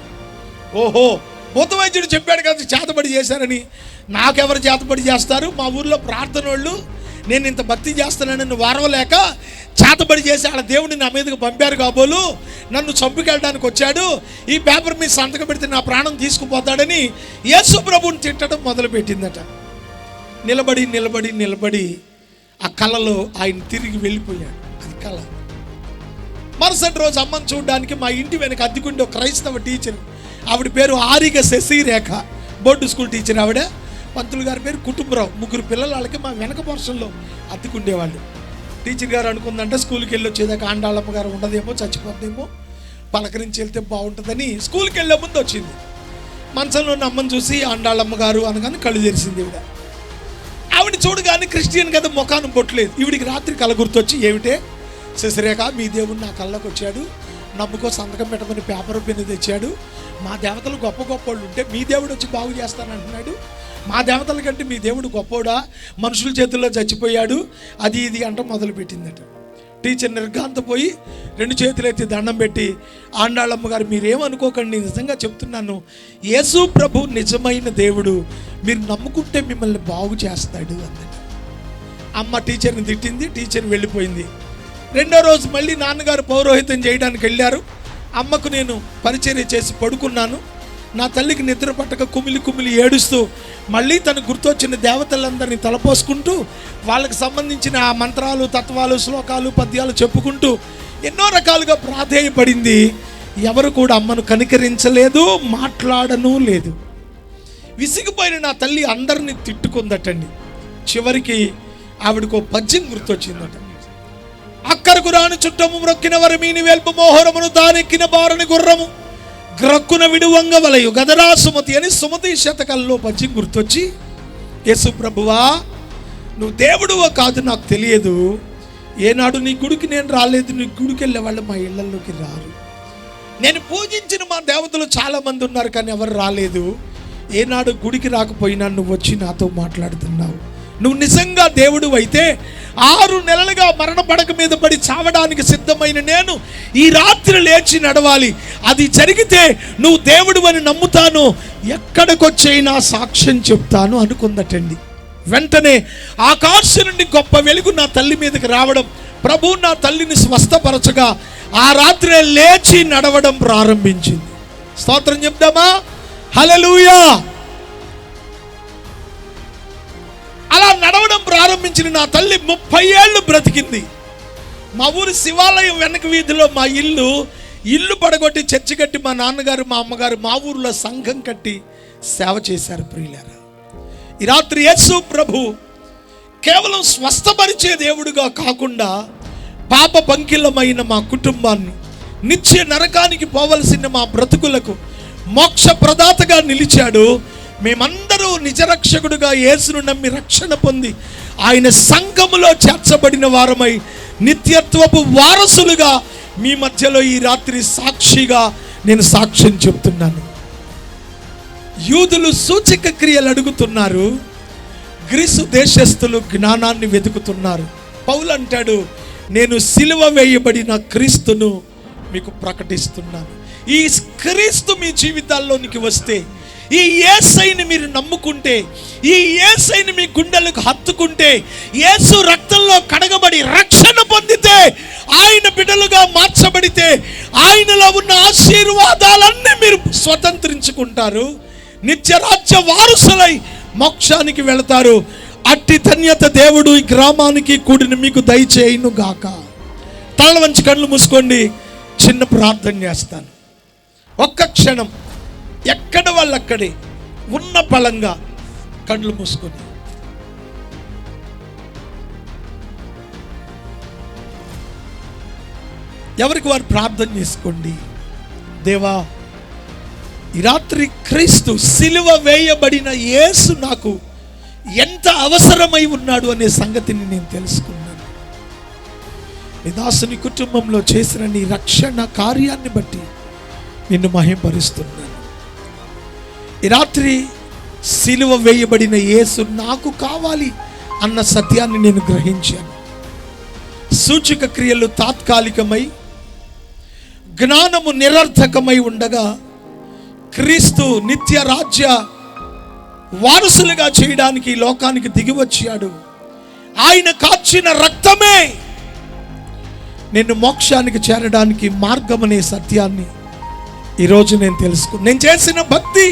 ఓహో, భూత వైద్యుడు చెప్పాడు కదా చేతబడి చేశారని. నాకెవరు చేతబడి చేస్తారు? మా ఊర్లో ప్రార్థన వాళ్ళు నేను ఇంత భక్తి చేస్తానని వారవలేక చేతబడి చేసి వాళ్ళ దేవుడిని నా మీదకి పంపారు కాబోలు, నన్ను చంపుకెళ్ళడానికి వచ్చాడు, ఈ పేపర్ మీద సంతకం పెడితే నా ప్రాణం తీసుకుపోతాడని యేసు ప్రభువుని తిట్టడం మొదలుపెట్టిందట. నిలబడి నిలబడి నిలబడి ఆ కళలో ఆయన తిరిగి వెళ్ళిపోయాడు. అది కళ. మరుసటి రోజు అమ్మని చూడడానికి మా ఇంటి వెనక అద్దెకుండే ఒక క్రైస్తవ టీచర్, ఆవిడ పేరు ఆరిగ శశిరేఖ, బోర్డు స్కూల్ టీచర్ ఆవిడ. పంతులు గారి పేరు కుటుంబరావు. 3 పిల్లల వాళ్ళకి మా వెనక పోర్షన్లో అద్దెకుండేవాళ్ళు. టీచర్ గారు అనుకుందంటే స్కూల్కి వెళ్ళి వచ్చేదాకా ఆండాళ్ళమ్మ గారు ఉండదేమో, చచ్చిపోద్దేమో, పలకరించి వెళ్తే బాగుంటుందని స్కూల్కి వెళ్ళే ముందు వచ్చింది. మంచంలో ఉన్న అమ్మని చూసి ఆండాళ్ళమ్మ గారు అనగానే కళ్ళు తెరిసింది ఈవిడ. ఆవిడ చూడగానే క్రిస్టియన్ కదా, ముఖాన్ని పొట్టలేదు. ఈవిడికి రాత్రి కళ గుర్తొచ్చి, ఏమిటే శశిరేఖ, మీ దేవుడు నా కళ్ళకు వచ్చాడు, నమ్ముకో సంతకం పెట్టమని పేపర్ పెన్ను తెచ్చాడు, మా దేవతలు గొప్ప గొప్పోళ్ళు ఉంటే మీ దేవుడు వచ్చి బాగు చేస్తానంటున్నాడు, మా దేవతల కంటే మీ దేవుడు గొప్పోడా, మనుషుల చేతుల్లో చచ్చిపోయాడు, అది ఇది అంట మొదలుపెట్టిందట. టీచర్ నిర్ఘాంతపోయి 2 చేతులు ఎత్తి దండం పెట్టి, ఆండాళ్ళమ్మ గారు మీరేమనుకోకండి, నిజంగా చెప్తున్నాను, యేసు ప్రభు నిజమైన దేవుడు, మీరు నమ్ముకుంటే మిమ్మల్ని బాగు చేస్తాడు అందట. అమ్మ టీచర్ని తిట్టింది, టీచర్ వెళ్ళిపోయింది. 2వ రోజు మళ్ళీ నాన్నగారు పౌరోహిత్యం చేయడానికి వెళ్ళారు. అమ్మకు నేను పరిచర్య చేసి పడుకున్నాను. నా తల్లికి నిద్ర పట్టక కుమిలి కుమిలి ఏడుస్తూ మళ్ళీ తను గుర్తొచ్చిన దేవతలందరినీ తలపోసుకుంటూ వాళ్ళకి సంబంధించిన ఆ మంత్రాలు, తత్వాలు, శ్లోకాలు, పద్యాలు చెప్పుకుంటూ ఎన్నో రకాలుగా ప్రాధేయపడింది. ఎవరు కూడా అమ్మను కనికరించలేదు, మాట్లాడను లేదు. విసిగిపోయిన నా తల్లి అందరినీ తిట్టుకుందటండి. చివరికి ఆవిడకు పద్యం గుర్తొచ్చిందట. అక్కరకు రాని చుట్టము మ్రొక్కిన వరమీని వేల్పు మోహరమును తానెక్కిన బారని గుర్రము గ్రక్కున విడువంగ వలయు గదరా సుమతి అని సుమతి శతకంలో పద్యం గుర్తొచ్చి, యేసు ప్రభువా, నువ్వు దేవుడువో కాదు నాకు తెలియదు, ఏనాడు నీ గుడికి నేను రాలేదు, నీ గుడికి వెళ్ళే వాళ్ళు మా ఇళ్లలోకి రారు, నేను పూజించిన మా దేవతలు చాలామంది ఉన్నారు కానీ ఎవరు రాలేదు, ఏనాడు గుడికి రాకపోయినా నువ్వు వచ్చి నాతో మాట్లాడుతున్నావు, నువ్వు నిజంగా దేవుడు అయితే 6 నెలలుగా మరణ పడక మీద పడి చావడానికి సిద్ధమైన నేను ఈ రాత్రి లేచి నడవాలి, అది జరిగితే నువ్వు దేవుడు అని నమ్ముతాను, ఎక్కడికొచ్చైనా సాక్ష్యం చెప్తాను అనుకుందటండి. వెంటనే ఆకాశం నుండి గొప్ప వెలుగు నా తల్లి మీదకి రావడం, ప్రభు నా తల్లిని స్వస్థపరచగా ఆ రాత్రే లేచి నడవడం ప్రారంభించింది. స్తోత్రం చెప్దామా? హల్లెలూయా. అలా నడవడం ప్రారంభించిన నా తల్లి 30 ఏళ్ళు బ్రతికింది. మా ఊరి శివాలయం వెనక వీధిలో మా ఇల్లు పడగొట్టి చర్చి కట్టి మా నాన్నగారు మా అమ్మగారు మా ఊరిలో సంఘం కట్టి సేవ చేశారు. ప్రియులారా, ఈ రాత్రి యేసు ప్రభు కేవలం స్వస్థపరిచే దేవుడుగా కాకుండా పాప పంకిలమైన మా కుటుంబాన్ని, నిత్య నరకానికి పోవలసిన మా బ్రతుకులకు మోక్ష ప్రదాతగా నిలిచాడు. మేమందరూ నిజరక్షకుడుగా యేసును నమ్మి రక్షణ పొంది ఆయన సంఘములో చేర్చబడిన వారమై నిత్యత్వపు వారసులుగా మీ మధ్యలో ఈ రాత్రి సాక్షిగా నేను సాక్ష్యం చెప్తున్నాను. యూదులు సూచక క్రియలు అడుగుతున్నారు, గ్రీసు దేశస్థులు జ్ఞానాన్ని వెతుకుతున్నారు. పౌలు అంటాడు, నేను సిలువ వేయబడిన క్రీస్తును మీకు ప్రకటిస్తున్నాను. ఈ క్రీస్తు మీ జీవితాల్లోనికి వస్తే, ఈ యేసయ్యని మీరు నమ్ముకుంటే, ఈ యేసయ్యని మీ గుండెలకు హత్తుకుంటే, యేసు రక్తంలో కడగబడి రక్షణ పొందితే, ఆయన బిడ్డలుగా మార్చబడితే, ఆయనలో ఉన్న ఆశీర్వాదాలన్నీ మీరు స్వతంత్రించుకుంటారు. నిత్యరాజ్య వారసులై మోక్షానికి వెళతారు. అట్టి ధన్యత దేవుడు ఈ గ్రామానికి కూడిన మీకు దయచేయును గాక. తల వంచి కళ్ళు మూసుకోండి, చిన్న ప్రార్థన చేస్తాను. ఒక్క క్షణం ఎక్కడ వాళ్ళక్కడే ఉన్న పళంగా కళ్ళు మూసుకొని ఎవరికి వారు ప్రార్థన చేసుకోండి. దేవా, ఈ రాత్రి క్రీస్తు సిలువ వేయబడిన యేసు నాకు ఎంత అవసరమై ఉన్నాడు అనే సంగతిని నేను తెలుసుకున్నాను. నీ దాసుని కుటుంబంలో చేసిన నీ రక్షణ కార్యాన్ని బట్టి నిన్ను మహిమపరుస్తున్నాను. ఈ రాత్రి సిలువ వేయబడిన యేసు నాకు కావాలి అన్న సత్యాన్ని నేను గ్రహించాను. సూచక క్రియలు తాత్కాలికమై, జ్ఞానము నిరర్థకమై ఉండగా క్రీస్తు నిత్య రాజ్య వారసులుగా చేయడానికి ఈ లోకానికి దిగి వచ్చాడు. ఆయన కార్చిన రక్తమే నిన్ను మోక్షానికి చేరడానికి మార్గమనే సత్యాన్ని ఈరోజు నేను తెలుసుకున్నాను. నేను చేసిన భక్తి,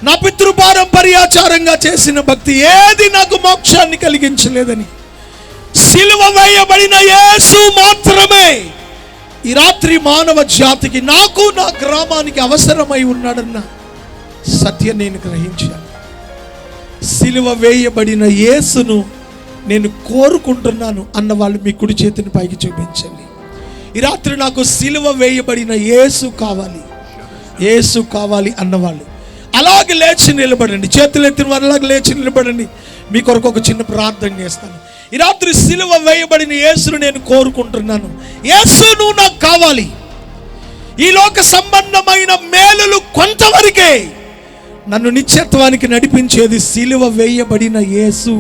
నా పితృపారంపర్యాచారంగా చేసిన భక్తి ఏది నాకు మోక్షాన్ని కలిగించలేదని, సిలువ వేయబడిన యేసు మాత్రమే ఈ రాత్రి మానవ జాతికి, నాకు, నా గ్రామానికి అవసరమై ఉన్నాడన్న సత్యం నేను గ్రహించాను. సిలువ వేయబడిన యేసును నేను కోరుకుంటున్నాను అన్న వాళ్ళు మీ కుడి చేతిని పైకి చూపించండి. ఈ రాత్రి నాకు సిలువ వేయబడిన యేసు కావాలి, యేసు కావాలి అన్నవాళ్ళు అలాగే లేచి నిలబడండి. చేతులు ఎత్తిన వారు అలాగే లేచి నిలబడండి. మీ కొరకు ఒక చిన్న ప్రార్థన చేస్తాను. ఈ రాత్రి సిలువ వేయబడిన యేసును నేను కోరుకుంటున్నాను. యేసు, నువ్వు నాకు కావాలి. ఈ లోక సంబంధమైన మేలులు కొంతవరకే, నన్ను నిత్యత్వానికి నడిపించేది సిలువ వేయబడిన యేసు.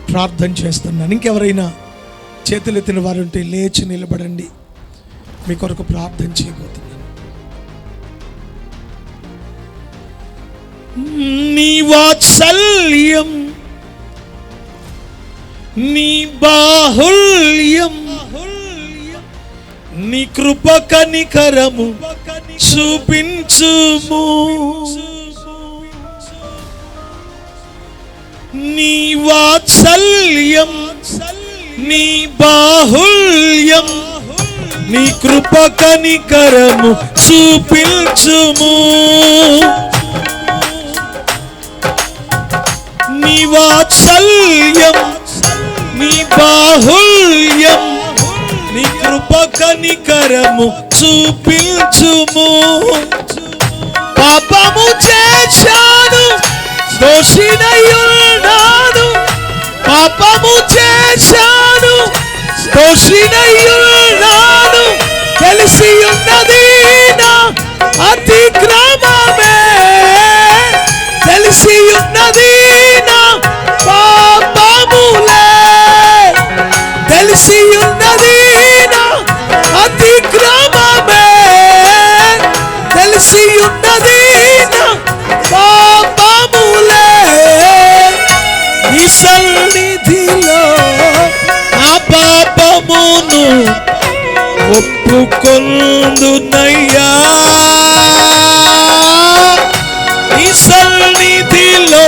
ప్రార్థన చేస్తున్నాను. ఇంకెవరైనా చేతులు ఎత్తిన వారు ఉంటే లేచి నిలబడండి. మీ కొరకు ప్రార్థన చేయబోతున్నాను. నీ వాత్సల్యం, నీ బాహుల్యం, నీ కృప కనికరము చూపించుము. నీ వాత్సల్యం, నీ బాహుల్యం, నీ కృప కనికరము చూపించుము. నీ వాత్సల్యం, నీ బాహుల్యం, నీ కృప కనికరము చూపించుము. పాపము చేశాను, దోషినయ్యున్నాను. పాపము చేశాను, దోషినయ్యున్నాను. తెలిసి ఉన్నది నా అతిక్రమమే, తెలిసి ఉన్నది నా పాపములే, తెలిసి ఉన్నది నా అతిక్రమమే, తెలిసి ఉన్నది నా పాపములే. నీ సన్నిధిలో నా పాపమును ఒప్పుకొందునయ్యా. నీ సన్నిధిలో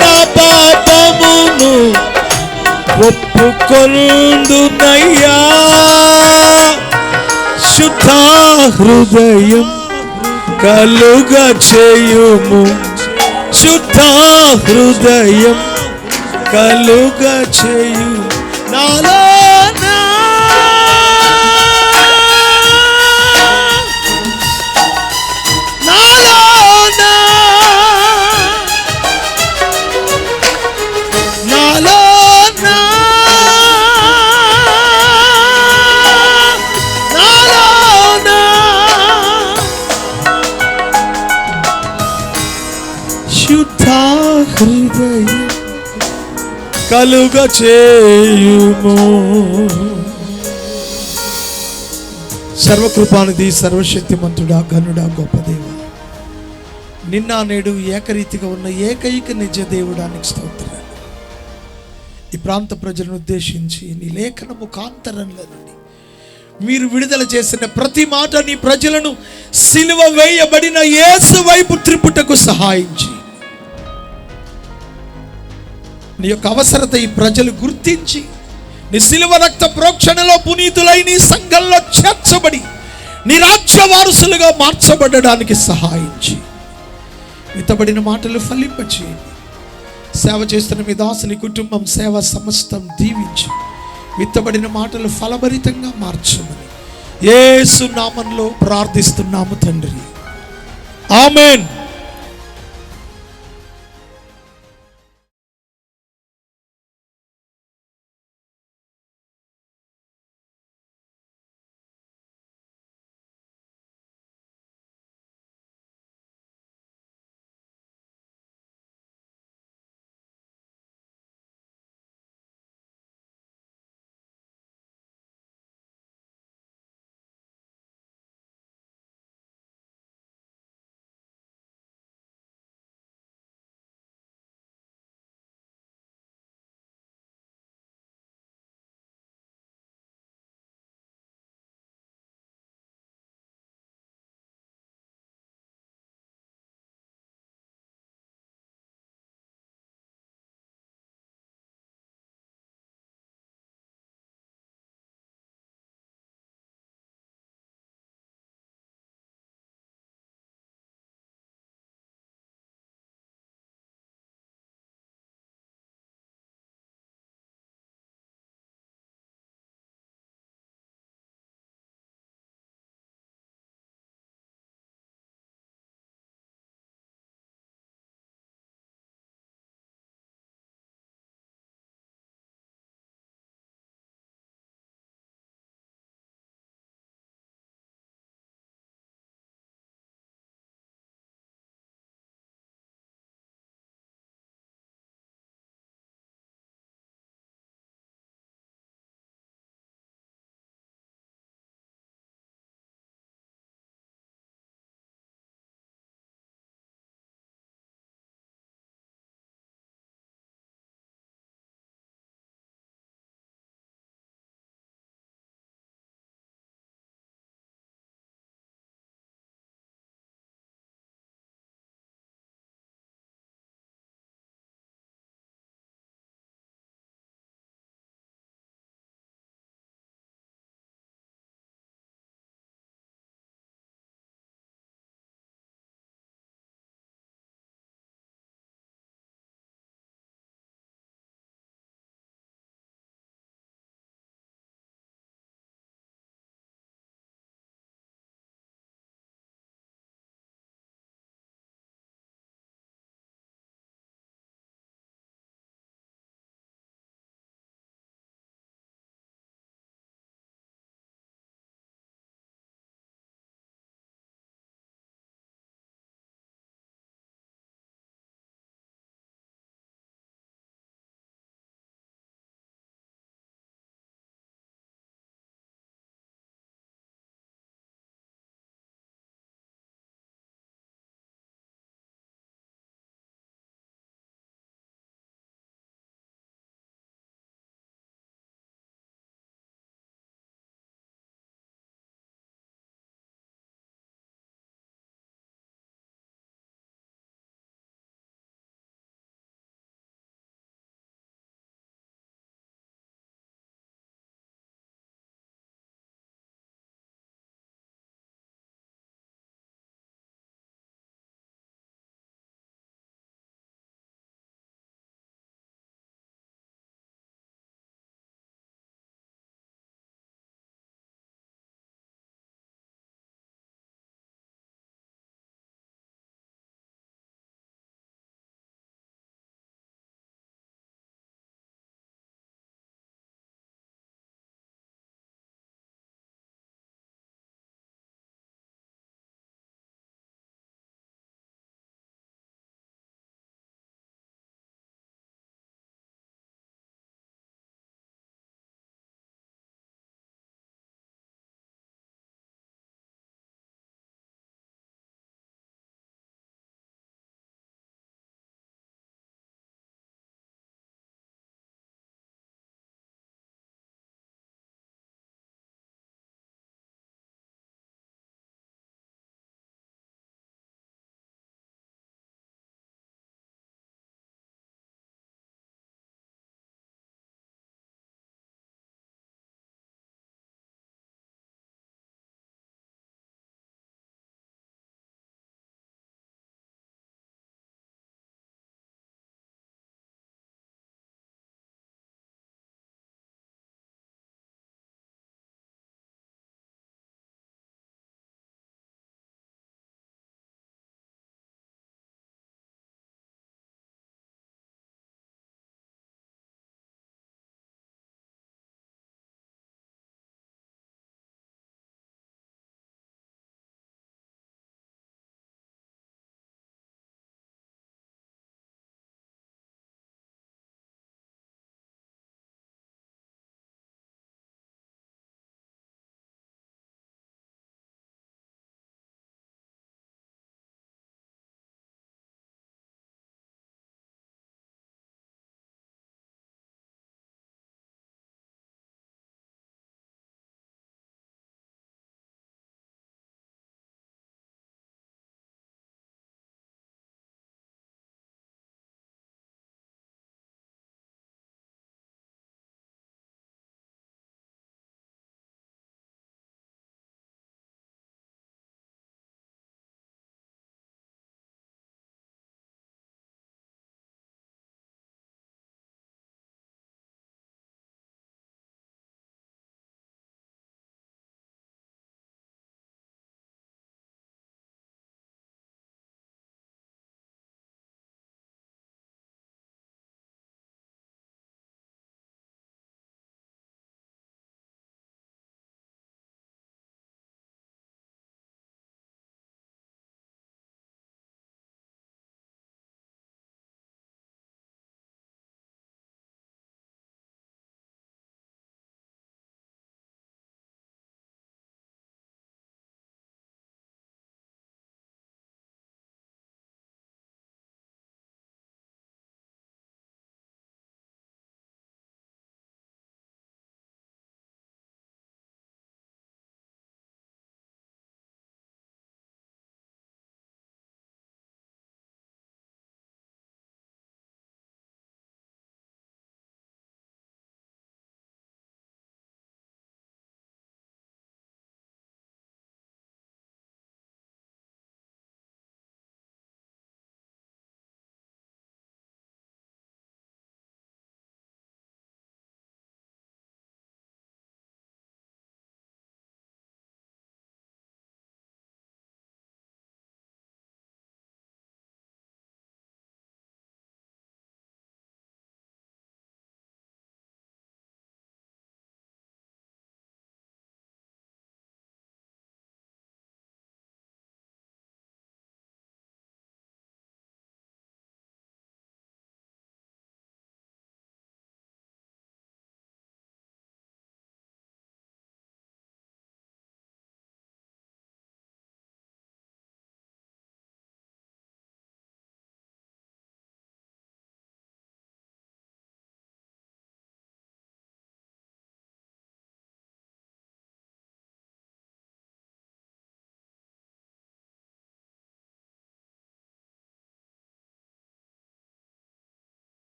నా పాపమును ఒప్పుకొందునయ్యా. శుద్ధ హృదయం కలుగ చేయుము, శుద్ధ హృదయం కలుగ చేయు నాలో శుద్ధ హృదయం కలుగ చేయుము. సర్వకృపానిధి, సర్వశక్తిమంతుడా, ఘనుడా, గొప్ప దేవ, నిన్న నేడు ఏకరీతిగా ఉన్న ఏకైక నిజ దేవుడానికి స్తోత్రాలు. ఈ ప్రాంత ప్రజలను ఉద్దేశించి నీ లేఖన ముఖాంతరంలో నుండి మీరు విడుదల చేసిన ప్రతి మాట నీ ప్రజలను సిలువ వేయబడిన యేసు వైపు త్రిపుటకు సహాయించి నీ యొక్క అవసరత ఈ ప్రజలు గుర్తించి నీ సిలువ రక్త ప్రోక్షణలో పునీతులై నీ సంఘంలో చేర్చబడి నీ రాజ్య వారసులుగా మార్చబడడానికి సహాయించి విత్తబడిన మాటలు ఫలింపచేయండి. సేవ చేస్తున్న మీ దాసుని కుటుంబం సేవ సమస్తం దీవించి విత్తబడిన మాటలు ఫలభరితంగా మార్చమని యేసు నామములో ప్రార్థిస్తున్నాము తండ్రి. ఆమేన్.